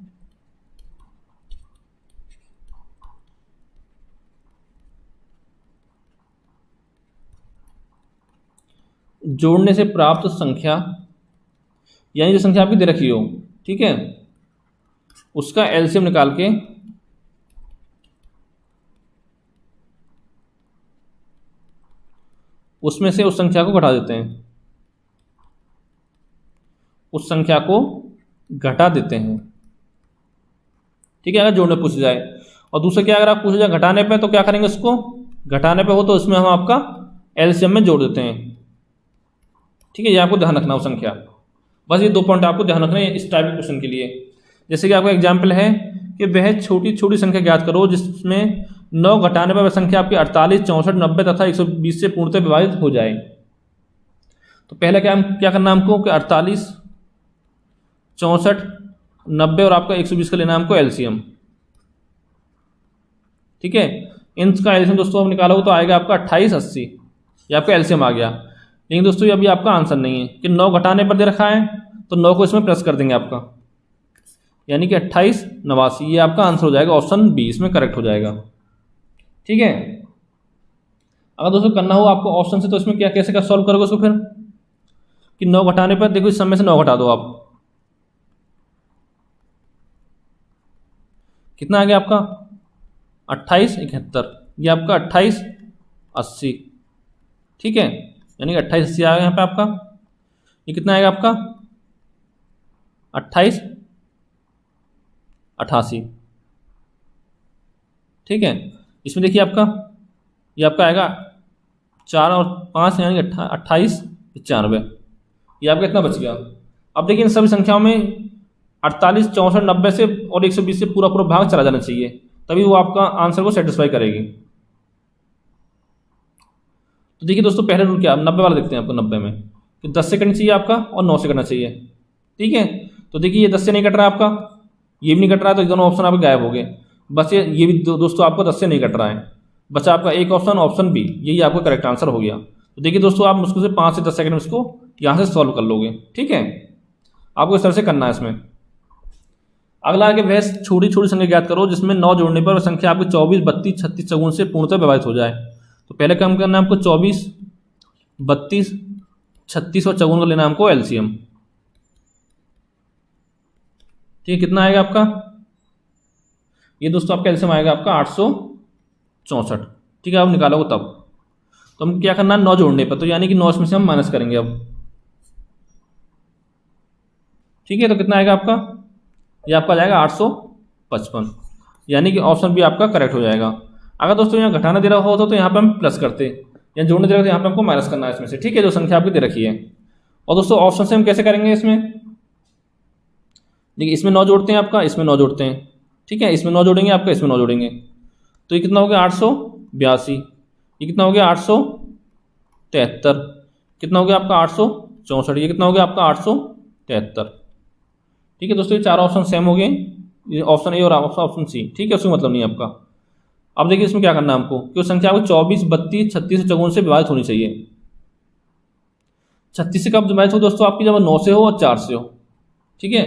जोड़ने से प्राप्त संख्या, यानी जो संख्या आपकी दे रखी हो, ठीक है, उसका एलसीएम निकाल के उसमें से उस संख्या को घटा देते हैं, उस संख्या को घटा देते हैं। ठीक है, अगर जोड़ने पूछ जाए। और दूसरा क्या, अगर आप पूछ जाए घटाने पे, तो क्या करेंगे, उसको घटाने पे हो तो इसमें हम आपका एलसीएम में जोड़ देते हैं। ठीक है, ये आपको ध्यान रखना हो संख्या। बस ये 2 पॉइंट आपको ध्यान रखना है इस टाइप के क्वेश्चन के लिए। जैसे कि आपका एग्जाम्पल है कि वह छोटी छोटी संख्या ज्ञात करो जिसमें 9 घटाने पर वह संख्या आपकी 48, 64, 90 तथा 120 से पूर्णतः विभाजित हो जाए। तो पहले क्या करना हमको कि 48, 64, 90 और आपका 120 का लेना हमको एलसीएम। ठीक है, इनका एलसीएम दोस्तों अब निकालोगे तो आएगा आपका 28, 80, ये आपका एलसीएम आ गया। लेकिन दोस्तों ये अभी आपका आंसर नहीं है कि 9 घटाने पर दे रखा है, तो 9 को इसमें प्लस कर देंगे आपका, यानी कि 28, 89, ये आपका आंसर हो जाएगा ऑप्शन बी, इसमें करेक्ट हो जाएगा। ठीक है, अगर दोस्तों करना हो आपको ऑप्शन से, तो इसमें क्या कैसे सॉल्व करोगे उसको फिर, कि 9 घटाने पर देखो इस समय से 9 घटा दो आप, कितना आ गया आपका 28, 71, ये आपका 28, 80। ठीक है, यानी कि 28, 80 आ गया यहाँ पे आपका। ये कितना आएगा आपका 28, 88। ठीक है, इसमें देखिए आपका ये आपका आएगा 4 और 5 यानी 28, 95, ये आपका इतना बच गया। अब देखिए इन सभी संख्याओं में 48, 64, 90 से और 120 से पूरा भाग चला जाना चाहिए, तभी वो आपका आंसर को सेटिस्फाई करेगी। तो देखिए दोस्तों पहले रूल क्या, 90 वाला देखते हैं आपको। 90 में कि 10 से करना चाहिए आपका और 9 से करना चाहिए। ठीक है, तो देखिए ये 10 से नहीं कट रहा है आपका, ये भी नहीं कट रहा है, तो ये दोनों ऑप्शन आपके गायब हो गए। बस ये भी दोस्तों आपको 10 से नहीं कट रहा है, बचा आपका एक ऑप्शन, ऑप्शन बी, यही आपका करेक्ट आंसर हो गया। तो देखिए दोस्तों आप मुश्किल से 5 से 10 सेकंड में इसको यहाँ से सॉल्व कर लोगे। ठीक है, आपको इस तरह से करना है इसमें। अगला आगे वह छोटी छोटी संख्या ज्ञात करो जिसमें 9 जोड़ने पर संख्या आपकी 24, 32, 36 चौगुन से पूर्णतः विभाजित हो जाए। तो पहले काम करना है हमको 24, 32, 36 और चौगुन का लेना हमको एलसीएम। ठीक है, कितना आएगा आपका, ये दोस्तों आपका एलसीएम आएगा आपका 864। ठीक है, आप निकालोगे तब, तो हम क्या करना है 9 जोड़ने पर, तो यानी कि 9 में से हम माइनस करेंगे अब। ठीक है, तो कितना आएगा आपका, ये आपका आ जाएगा 855, यानी कि ऑप्शन बी आपका करेक्ट हो जाएगा। अगर दोस्तों यहाँ घटाना दे रहा होता तो यहाँ पे हम प्लस करते, या जोड़ने दे रहा हो तो यहाँ पे हमको माइनस करना है इसमें से। ठीक है, जो संख्या आपकी दे रखी है। और दोस्तों ऑप्शन से हम कैसे करेंगे इसमें, देखिए इसमें 9 जोड़ते हैं आपका, इसमें 9 जोड़ते हैं। ठीक है, इसमें 9 जोड़ेंगे आपका, इसमें 9 जोड़ेंगे, तो ये कितना हो गया 882, ये कितना हो गया 873, कितना हो गया आपका 864, ये कितना हो गया आपका 873। ठीक है दोस्तों, ये 4 ऑप्शन सेम हो गए, ये ऑप्शन ए और ऑप्शन सी। ठीक है, उसमें मतलब नहीं है आपका। अब देखिए इसमें क्या करना है हमको, कि संख्या को 24, 32, 36 और चौगुन से विभाजित होनी चाहिए। 36 से कब विभाजित हो दोस्तों आपकी, जब 9 से हो और 4 से हो। ठीक है,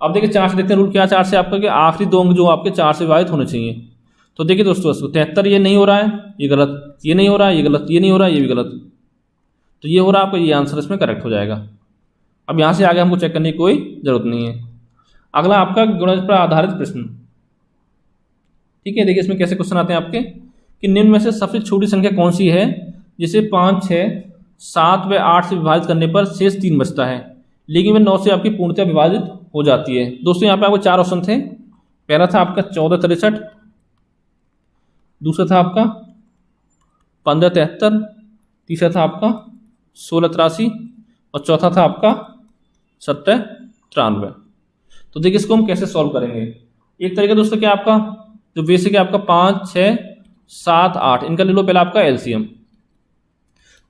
अब देखिए 4 से देखते हैं रूल क्या, 4 से आपका कि आखिरी 2 अंक जो आपके 4 से विभाजित होने चाहिए। तो देखिए दोस्तों 73 ये नहीं हो रहा है, ये गलत, ये नहीं हो रहा है, ये गलत, ये नहीं हो रहा है, ये भी गलत, तो ये हो रहा है आपका, ये आंसर इसमें करेक्ट हो जाएगा। अब यहाँ से आगे हमको चेक करने की कोई जरूरत नहीं है। अगला आपका गुणज पर आधारित प्रश्न। ठीक है, देखिए इसमें कैसे क्वेश्चन आते हैं आपके, कि निम्न में से सबसे छोटी संख्या कौन सी है जिसे 5, 6, 7 व 8 से विभाजित करने पर शेष 3 बचता है, लेकिन वह 9 से आपकी पूर्णतः विभाजित हो जाती है। दोस्तों यहाँ पे आपको 4 ऑप्शन थे। पहला था आपका 1463, दूसरा था आपका 1573, तीसरा था आपका 1683 और चौथा था आपका 1793। तो देखिए इसको हम कैसे सॉल्व करेंगे। एक तरीका दोस्तों क्या आपका, जो बेसिक है आपका 5, 6, 7, 8, इनका ले लो पहला आपका एलसीएम।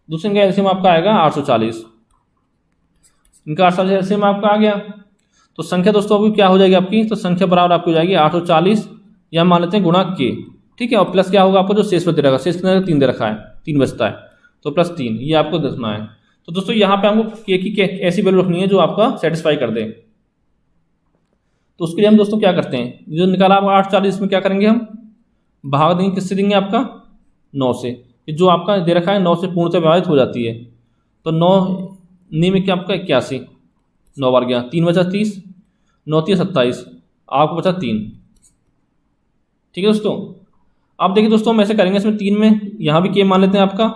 दूसरे का एलसीएम आपका आएगा 840, इनका 840 एलसीएम आपका आ गया। तो संख्या दोस्तों अभी क्या हो जाएगी आपकी, तो संख्या बराबर आपकी हो जाएगी 840, या मान लेते हैं गुणा के। ठीक है, और प्लस क्या होगा आपको, जो शेष दे रखा, शेष कितना 3 दे रखा है, 3 बचता है, तो प्लस 3, ये आपको देखना है। तो दोस्तों यहाँ पे हमको के की ऐसी वैल्यू रखनी है जो आपका सेटिस्फाई कर दे। तो उसके लिए हम दोस्तों क्या करते हैं, जो निकाला आपका 840, में क्या करेंगे हम भाग देंगे, किससे देंगे आपका 9 से, जो आपका दे रखा है 9 से पूर्णतः विभाजित हो जाती है। तो 9 में क्या आपका 81, 9 बार गया, 3 बचा 30, 9 3 27, आपको बचा 3। ठीक है दोस्तों, अब देखिए दोस्तों हम ऐसे करेंगे, इसमें 3 में यहाँ भी के मान लेते हैं आपका,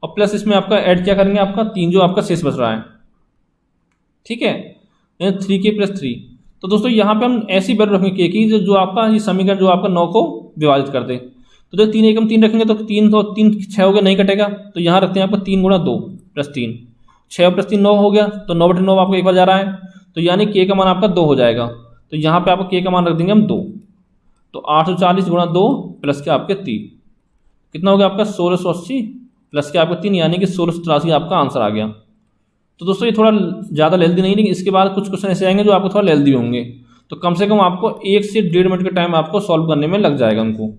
और प्लस इसमें आपका ऐड क्या करेंगे, आपका 3 जो आपका शेष बच रहा है, ठीक है, यानी 3k + 3। तो दोस्तों यहाँ पे हम ऐसी वैल्यू रखेंगे k की जो आपका ये समीकरण जो आपका 9 को विभाजित कर दे। तो जब 3 एकम 3 रखेंगे तो 3 6 हो गया, नहीं कटेगा, तो यहाँ रखते हैं आपको 3 × 2 + 3, 6 + 3 9 हो गया, तो 9/9 आपको एक बार जा रहा है, तो यानी k का मान आपका 2 हो जाएगा। तो यहाँ पे आपको k का मान रख देंगे हम 2, तो 840 × 2 प्लस के आपके 3 कितना हो गया आपका 1680 प्लस के आपका 3, यानी कि 1683 आपका आंसर आ गया। तो दोस्तों ये थोड़ा ज़्यादा लेंथी नहीं, लेकिन इसके बाद कुछ क्वेश्चन ऐसे आएंगे जो आपको थोड़ा लेंथी भी होंगे, तो कम से कम आपको 1 से 1.5 मिनट का टाइम आपको सॉल्व करने में लग जाएगा उनको।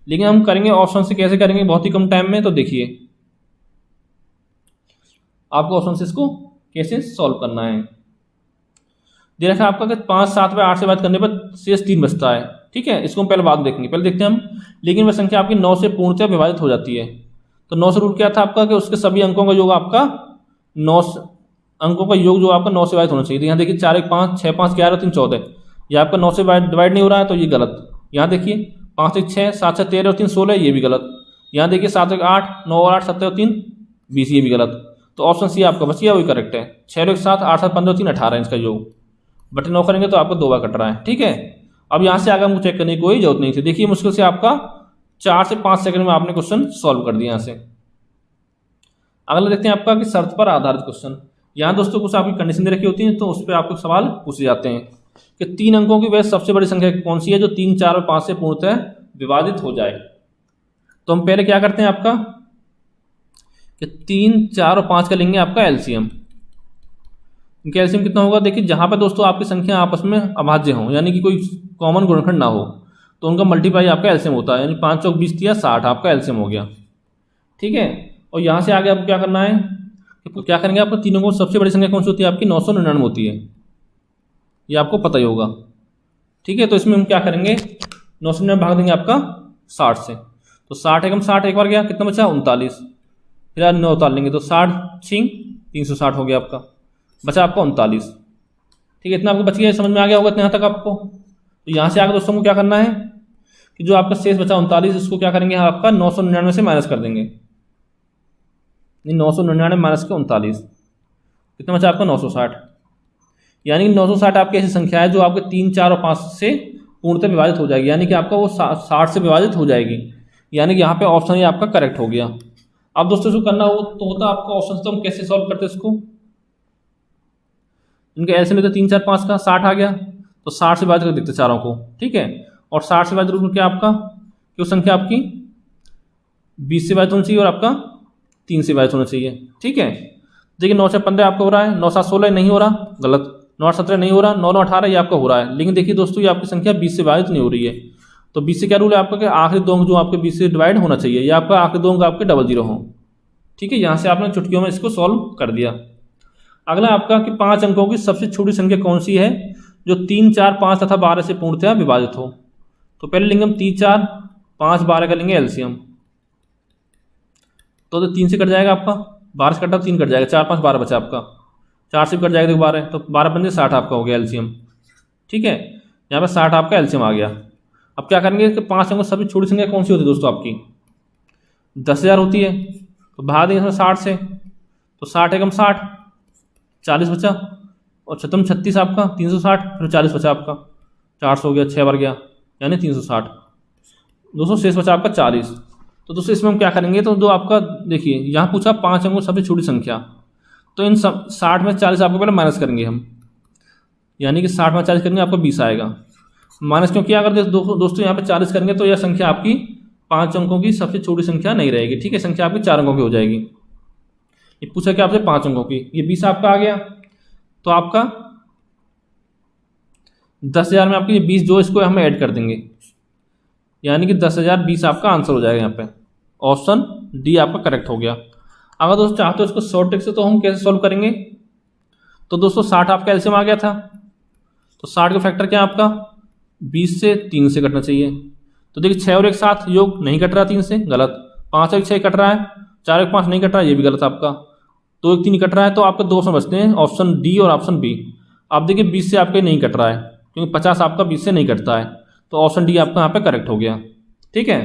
लेकिन हम करेंगे ऑप्शन से, कैसे करेंगे बहुत ही कम टाइम में। तो देखिए आपको ऑप्शन से इसको कैसे सॉल्व करना है। दे रखा है आपका कि 5 7 व 8 से बात करने पर शेष 3 बचता है, ठीक है, इसको हम पहले बाद में देखेंगे, पहले देखते हैं हम। लेकिन वह संख्या आपकी 9 से पूर्णतः विभाजित हो जाती है। तो 9 से रूल क्या था आपका कि उसके सभी अंकों का योग आपका 9 अंकों का योग जो आपका 9 से विभाजित होना चाहिए। तो यहाँ देखिए 4 1 5 6 5 11 3 14, ये आपका 9 से डिवाइड नहीं हो रहा है, तो ये गलत। यहाँ देखिए 5 1 6 7 6 13 और 3 16, ये भी गलत। यहाँ देखिए 7 1 8 9 और 8 17 और 3 20, ये भी गलत। तो ऑप्शन सी आपका बच गया, वही करेक्ट है। 6 1 7 8 7 15 3 18 इसका योग, बटे 9 करेंगे तो आपको 2 बार कट रहा है, ठीक है। अब यहाँ से आगे हमको चेक करने की कोई जरूरत नहीं थी। देखिए मुश्किल से आपका 4 से 5 सेकंड में आपने क्वेश्चन सॉल्व कर दिया यहाँ से। अगला देखते हैं आपका कि शर्त पर आधारित क्वेश्चन। यहाँ दोस्तों कुछ आपकी कंडीशन दे रखी होती है, तो उस पर आपको सवाल पूछे जाते हैं कि 3 अंकों की वह सबसे बड़ी संख्या कौन सी है जो 3 4 और 5 से पूर्णतः विभाजित हो जाए। तो हम पहले क्या करते हैं आपका कि 3 4 और 5 का लेंगे आपका एलसीएम। इनका एलसीएम कितना होगा, देखिए जहाँ पे दोस्तों आपकी संख्या आपस में अभाज्य हो, यानी कि कोई कॉमन गुणनखंड ना हो, तो उनका मल्टीप्लाई आपका एलसीएम होता है, यानी 5 चौक 20 दिया 60 आपका एलसीएम हो गया, ठीक है। और यहाँ से आगे आपको क्या करना है कि क्या करेंगे, आपको तीनों को सबसे बड़ी संख्या कौन सी होती है आपकी 999 होती है, ये आपको पता ही होगा, ठीक है। तो इसमें हम क्या करेंगे 999 भाग देंगे आपका 60 से, तो 60 एकम 60 एक बार गया, कितना बचा 39, फिर यार 9 उतार लेंगे तो 60 छिंग 360 हो गया आपका, बचा आपका 39, ठीक है। इतना आपको बच गया, समझ में आ गया होगा इतना तक आपको। तो यहाँ से आगे दोस्तों को क्या करना है कि जो आपका शेष बचा 39, इसको क्या करेंगे आपका 999 से माइनस कर देंगे, 999 माइनस के 39, कितना बचा आपका 960, यानी कि 960 आपकी ऐसी संख्या है जो आपके 3 4 और 5 से पूर्णतः विभाजित हो जाएगी, यानी कि आपका वो 60 से विभाजित हो जाएगी, यानी कि यहाँ पे ऑप्शन ये आपका करेक्ट हो गया। अब दोस्तों इसको करना हो तो होता आपका ऑप्शन, तो हम कैसे सॉल्व करते हैं इसको, इनका एलसीएम लेते 3 4 5 का 60 आ गया, तो 60 से विभाजित कर देखते चारों को, ठीक है। और 60 से विभाजित रूप क्या आपका कि संख्या आपकी 20 से विभाजित होनी चाहिए और आपका 3 से विभाजित होना चाहिए, ठीक है। देखिए 9 से 15 आपका हो रहा है, 9 7 16 नहीं हो रहा, गलत। 9 8 17 नहीं हो रहा, 9 9 18 ये आपका हो रहा है। लेकिन देखिए दोस्तों ये आपकी संख्या 20 से विभाजित नहीं हो रही है, तो 20 से क्या रूल है आपका कि आखिरी 2 अंक जो आपके 20 से डिवाइड होना चाहिए, या आपका आखिरी 2 अंक आपके 00 हो, ठीक है। यहाँ से आपने चुटकियों में इसको सॉल्व कर दिया। अगला आपका कि 5 अंकों की सबसे छोटी संख्या कौन सी है जो 3 4 5 तथा 12 से पूर्णतः विभाजित हो। तो पहले लेंगे हम 3 4 5 12 का लेंगे एलसीएम, तो 3 से कट जाएगा आपका, 12 से कटा 3 कट जाएगा, 4 5 12 बचा आपका, 4 से भी कट जाएगा तो 12, तो 12 पंजे 60 आपका हो गया एलसीएम, ठीक है। यहाँ पर 60 आपका एलसीएम आ गया। अब क्या करेंगे कि 5 अंकों सबसे छोटी संख्या कौन सी होती है दोस्तों आपकी 10,000 होती है, तो भाग देंगे इसमें 60 से, तो 60 एकम 60 40 बचा, और छतम 36 आपका 360, फिर 40 बचा आपका 400 हो गया, 6 बार गया यानी 360, दोस्तों शेष बचा आपका 40। तो दोस्तों इसमें हम क्या करेंगे, तो जो आपका देखिए यहाँ पूछा 5 अंकों सबसे छोटी संख्या, तो इन सब 60 में 40 आपको पहले माइनस करेंगे हम, यानी कि 60 में 40 करेंगे आपको 20 आएगा। माइनस क्यों किया, अगर दोस्तों यहाँ पे 40 करेंगे तो यह संख्या आपकी 5 अंकों की सबसे छोटी संख्या नहीं रहेगी, ठीक है, संख्या आपकी 4 अंकों की हो जाएगी। ये पूछा कि आपसे 5 अंकों की, ये 20 आपका आ गया, तो आपका 10,000 में आपकी ये 20 जो इसको हम ऐड कर देंगे, यानी कि 10,020 आपका आंसर हो जाएगा। यहाँ पे ऑप्शन डी आपका करेक्ट हो गया। अगर दोस्तों चाहते हो इसको शॉर्ट ट्रिक से, तो हम कैसे सॉल्व करेंगे, तो दोस्तों 60 आपका एलसीएम आ गया था, तो 60 का फैक्टर क्या है आपका 20 से 3 से कटना चाहिए। तो देखिए 6 और 1 7 योग नहीं कट रहा 3 से, गलत। 5 1 6 कट रहा है, 4 1 5 नहीं कट रहा है, ये भी गलत आपका। 2 1 3 कट रहा है, तो आपके 2 ऑप्शन बचते हैं, ऑप्शन डी और ऑप्शन बी। आप देखिए 20 से आपके नहीं कट रहा है, क्योंकि 50 आपका 20 से नहीं कटता है, तो ऑप्शन डी आपका यहाँ पे करेक्ट हो गया, ठीक है।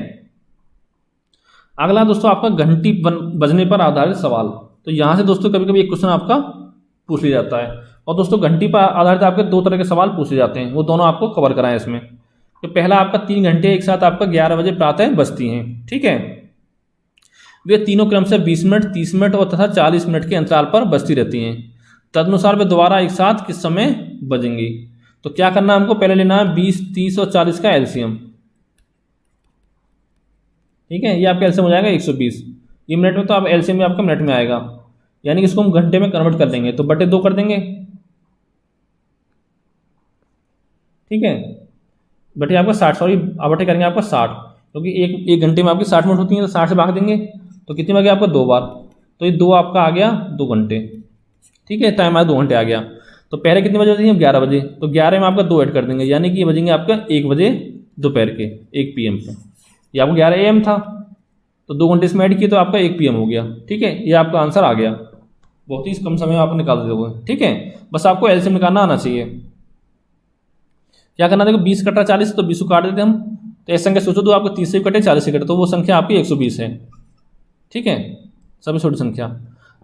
अगला दोस्तों आपका घंटी बजने पर आधारित सवाल। तो यहाँ से दोस्तों कभी कभी एक क्वेश्चन आपका पूछ लिया जाता है। और दोस्तों घंटी पर आधारित आपके दो तरह के सवाल पूछे जाते हैं, वो दोनों आपको कवर कराएं इसमें। तो पहला आपका 3 घंटे एक साथ आपका 11 बजे प्रातः बजती हैं, ठीक है। वे तीनों क्रम से 20 मिनट, 30 मिनट और तथा 40 मिनट के अंतराल पर बजती रहती हैं। तदनुसार वे दोबारा एक साथ किस समय बजेंगी। तो क्या करना है हमको, पहले लेना है 20, 30 और 40 का एलसीएम, ठीक है। ये आपका एलसीएम हो जाएगा 120। ये मिनट में, तो आप एलसीएम में आपका मिनट में आएगा, यानी कि इसको हम घंटे में कन्वर्ट कर देंगे, तो बटे 2 कर देंगे, ठीक है। बटे आपका 60, सॉरी बटे करेंगे आपका 60, क्योंकि एक घंटे में आपकी 60 मिनट होती हैं, तो 60 से भाग देंगे तो कितने में आ गया आपका 2 बार, तो ये 2 आपका आ गया 2 घंटे, ठीक है। टाइम आया 2 घंटे आ गया। तो पहले कितने बजे बजेंगे, 11 बजे, तो 11 में आपका 2 ऐड कर देंगे, यानी कि ये बजेंगे आपका 1 बजे दोपहर के, 1 PM पे। ये आपको 11 AM था, तो 2 घंटे इसमें ऐड किए तो आपका 1 PM हो गया, ठीक है। ये आपका आंसर आ गया, बहुत ही कम समय में आप निकाल दोगे, ठीक है। बस आपको एलसीएम निकालना आना चाहिए। क्या करना, देखो 20 कट रहा 40, तो 20 को काट देते हम, तो ऐसी संख्या सोचो, तो आपको 30 से कटे 40 से कटे, तो वो संख्या आपकी 120 है, ठीक है, सबसे छोटी संख्या।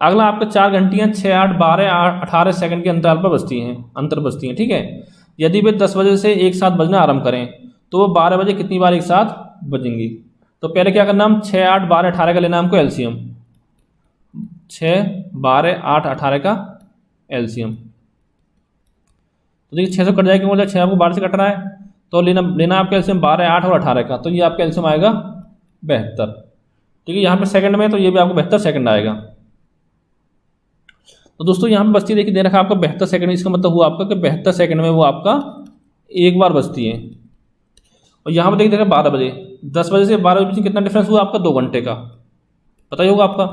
अगला आपका 4 घंटियां 6, 8, 12, 18 सेकंड के अंतराल पर बजती हैं, ठीक है। यदि वे 10 बजे से एक साथ बजना आरंभ करें तो वो 12 बजे कितनी बार एक साथ बजेंगी। तो पहले क्या करना, हम 6, 8, 12, 18 का लेना हमको एलसीएम, 6, 12, 8, 18 का एलसीएम। तो देखिए 600 कट जाएगा, मतलब 6 आपको 12 से कट रहा है, तो लेना आपका एलसीएम 12, 8 और 18 का, तो ये आपका एलसीएम आएगा 72, ठीक है। यहाँ पे सेकंड में, तो ये भी आपको 72 सेकंड आएगा। तो दोस्तों यहाँ पे बजती देखिए दे रखा है आपका 72 सेकंड, इसका मतलब हुआ आपका कि 72 सेकंड में वो आपका एक बार बजती है। और यहाँ पर देखिए 12 बजे, 10 बजे से 12 बजे कितना डिफरेंस हुआ आपका, 2 घंटे का, पता ही होगा आपका।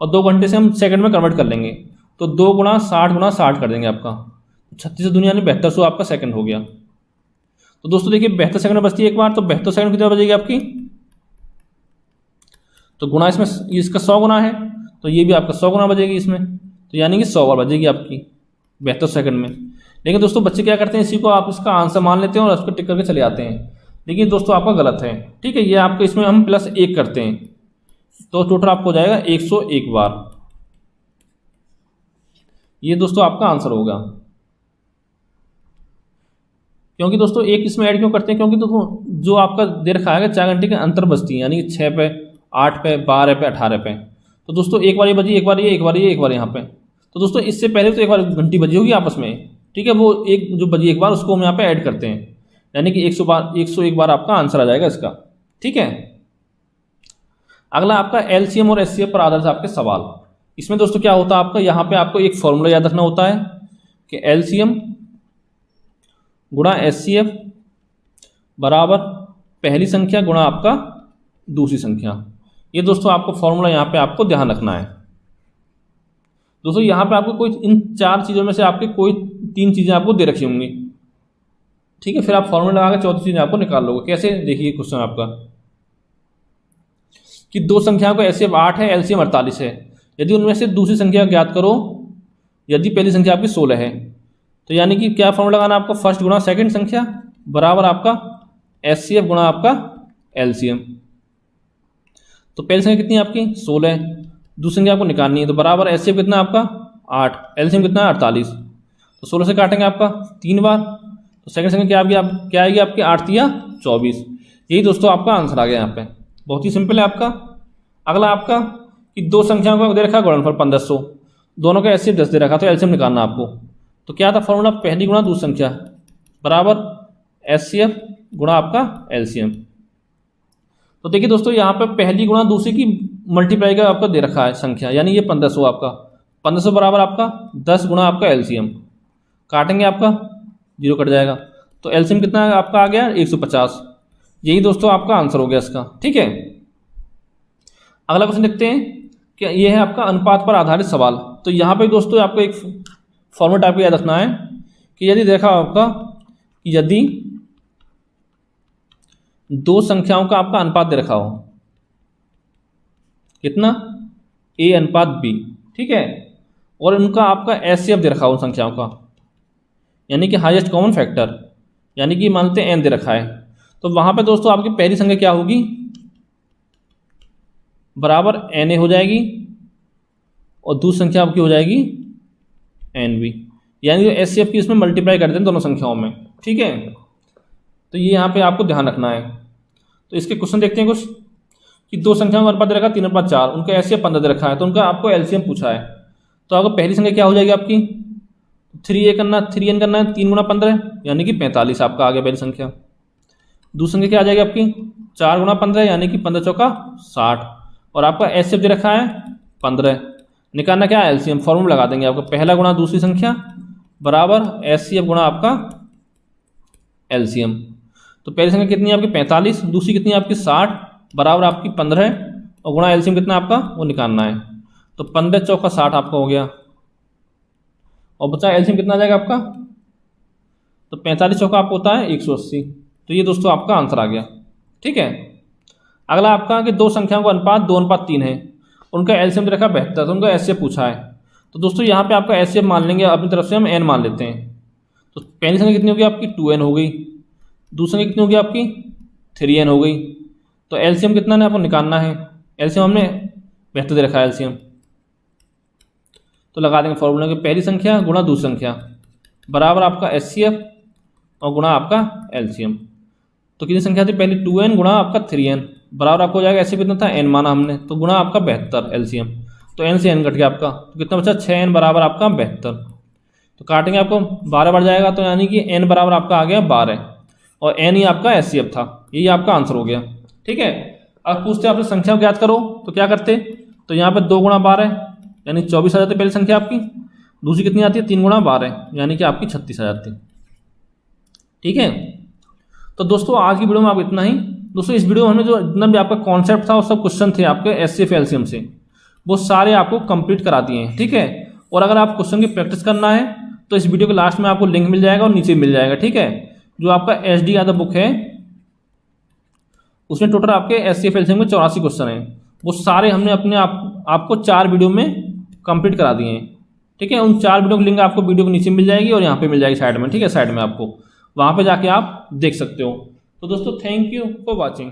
और 2 घंटे से हम सेकंड में कन्वर्ट कर लेंगे, तो 2 गुणा 60 कर देंगे आपका, 36 दुनिया में 7200 आपका सेकंड हो गया। तो दोस्तों देखिए 72 सेकंड में बजती है एक बार, तो 72 सेकंड कितनी बजेगी आपकी, तो गुणा इसमें इसका 100 गुना है, तो ये भी आपका 100 गुना बजेगी इसमें, तो यानी कि 100 बार बजेगी आपकी 72 सेकंड में। लेकिन दोस्तों बच्चे क्या करते हैं, इसी को आप इसका आंसर मान लेते हैं और उसको टिक करके चले आते हैं, लेकिन दोस्तों आपका गलत है, ठीक है। ये आपको इसमें हम +1 करते हैं, तो टोटल आपको हो जाएगा 101 बार। ये दोस्तों आपका आंसर होगा। क्योंकि दोस्तों एक इसमें ऐड क्यों करते हैं, क्योंकि दोस्तों जो आपका दे रखा है 4 घंटे के अंतर बजती है, यानी कि 6 पे, 8 पे, 12 पे, 18 पे। तो दोस्तों एक बार ये बजी, एक बार ये, एक बार ये, एक बार यहाँ पे। तो दोस्तों इससे पहले तो एक बार घंटी बजी होगी आपस में, ठीक है। वो एक जो बजी एक बार, उसको हम यहाँ पे ऐड करते हैं, यानी कि 101 बार आपका आंसर आ जाएगा इसका, ठीक है। अगला आपका एलसीएम और एचसीएफ पर आधारित आपके सवाल। इसमें दोस्तों क्या होता है आपका, यहाँ पे आपको एक फॉर्मूला याद रखना होता है कि एलसीएम गुणा एचसीएफ बराबर पहली संख्या गुणा आपका दूसरी संख्या। ये दोस्तों आपको फॉर्मूला यहाँ पे आपको ध्यान रखना है। दोस्तों यहाँ पे आपको कोई इन 4 चीज़ों में से आपके कोई 3 चीज़ें आपको दे रखी होंगी, ठीक है। फिर आप फॉर्मूला लगा के 4थी चीज़ें आपको निकाल लोगे। कैसे, देखिए क्वेश्चन आपका कि 2 संख्याओं का एचसीएफ 8 है, एलसीएम 48 है। यदि उनमें से दूसरी संख्या ज्ञात करो, यदि पहली संख्या आपकी 16 है, तो यानी कि क्या फॉर्मूला लगाना आपको, फर्स्ट गुणा सेकंड संख्या बराबर आपका एचसीएफ गुणा आपका एलसीएम। तो पहली संख्या कितनी है आपकी 16 है, दूसरी संख्या आपको निकालनी है, तो बराबर एचसीएफ कितना आपका 8, एलसीएम कितना 48। तो 16 से काटेंगे आपका 3 बार, तो सेकंड संख्या क्या आएगी आपकी 8 या 24। यही दोस्तों आपका आंसर आ गया यहाँ पे, बहुत ही सिंपल है आपका। अगला आपका कि 2 संख्याओं का दे रखा है गुणनफल 1500, दोनों का एचसीएफ 10 दे रखा, तो एलसीएम निकालना आपको। तो क्या था फॉर्मूला, पहली गुणा दूसरी संख्या बराबर एचसीएफ गुणा आपका एलसीएम। तो देखिए दोस्तों यहाँ पे पहली गुणा दूसरी की मल्टीप्लाई का आपका दे रखा है संख्या, यानी ये 1500 आपका, 1500 बराबर आपका 10 गुणा आपका एलसीएम, काटेंगे आपका 0 कट जाएगा, तो एलसीएम कितना आपका आ गया 150। यही दोस्तों आपका आंसर हो गया इसका, ठीक है। अगला क्वेश्चन देखते हैं कि ये है आपका अनुपात पर आधारित सवाल। तो यहाँ पे दोस्तों आपको एक फॉर्मूला टाइप याद रखना है कि यदि देखा आपका कि यदि 2 संख्याओं का आपका अनुपात दे रखा हो, कितना A अनुपात B, ठीक है, और उनका आपका एचसीएफ दे रखा हो संख्याओं का, यानी कि हाईएस्ट कॉमन फैक्टर, यानी कि मानते हैं n दे रखा है। तो वहां पे दोस्तों आपकी पहली संख्या क्या होगी, बराबर NA हो जाएगी और दूसरी संख्या आपकी हो जाएगी NB, यानी कि SCF की इसमें मल्टीप्लाई करते हैं दोनों संख्याओं में, ठीक है। तो ये यहाँ पे आपको ध्यान रखना है। तो इसके क्वेश्चन देखते हैं कुछ, कि दो संख्याओं का अनुपात दे रखा है 3:4, उनका SCF 15 दे रखा है, तो उनका आपको LCM पूछा है। तो आपको पहली संख्या क्या हो जाएगी आपकी 3n करना है, 3 गुणा 15 यानी कि 45 आपका आ गया पहली संख्या। दूसरी संख्या क्या आ जाएगी आपकी 4 गुणा 15 यानी कि 15 चौका 60, और आपका SCF दे रखा है 15। निकालना क्या है LCM, फॉर्मूला लगा देंगे आपका पहला गुणा दूसरी संख्या बराबर SCF गुणा आपका LCM। तो पहली संख्या कितनी है आपकी 45, दूसरी कितनी है आपकी 60 बराबर आपकी 15 और गुणा LCM कितना आपका वो निकालना है। तो 15 चौका 60 आपका हो गया, और बचा LCM कितना आ जाएगा आपका, तो 45 चौका आपको होता है 180। तो ये दोस्तों आपका आंसर आ गया, ठीक है। अगला आपका कि दो संख्याओं का अनुपात 2:3 है, उनका LCM रखा 72, तो उनका SCF पूछा है। तो दोस्तों यहाँ पे आपका SCF मान लेंगे अपनी तरफ से, हम n मान लेते हैं। तो पहली संख्या कितनी होगी आपकी 2n हो गई, दूसरी संख्या कितनी होगी आपकी 3n हो गई। तो LCM कितना है आपको निकालना है, LCM हमने 72 दे रखा है LCM। तो लगा देंगे फॉर्मूला कि पहली संख्या गुणा दूसरी संख्या बराबर आपका SCF और गुणा आपका LCM। तो कितनी संख्या थी पहली 2n गुणा आपका 3n बराबर आपको हो जाएगा SCF कितना था n माना हमने, तो गुणा आपका 72 LCM। तो n से n कट गया आपका, तो कितना बचा 6n बराबर आपका 72। तो काटेंगे आपको 12 बढ़ जाएगा, तो यानी कि n बराबर आपका आ गया 12 और n ही आपका SCF था। यही आपका आंसर हो गया, ठीक है। अब पूछते आपसे संख्या को ज्ञात करो, तो क्या करते, तो यहाँ पे 2 गुणा 12 यानी 24 आ जाती पहली संख्या आपकी, दूसरी कितनी आती है 3 गुणा 12 यानी कि आपकी 36 आ जाती, ठीक है। तो दोस्तों आज की वीडियो में आप इतना ही। दोस्तों इस वीडियो में हमने जो जितना भी आपका कॉन्सेप्ट था और सब क्वेश्चन थे आपके SCF LCM से, वो सारे आपको कंप्लीट करा दिए हैं, ठीक है। और अगर आप क्वेश्चन की प्रैक्टिस करना है तो इस वीडियो के लास्ट में आपको लिंक मिल जाएगा और नीचे मिल जाएगा, ठीक है। जो आपका SD यादव बुक है उसमें टोटल आपके SCF LCM में 84 क्वेश्चन हैं, वो सारे हमने अपने आपको 4 वीडियो में कंप्लीट करा दिए हैं, ठीक है। उन 4 वीडियो की लिंक आपको वीडियो के नीचे मिल जाएगी और यहाँ पे मिल जाएगी साइड में, ठीक है। साइड में आपको वहाँ पे जाके आप देख सकते हो। तो दोस्तों थैंक यू फॉर वॉचिंग।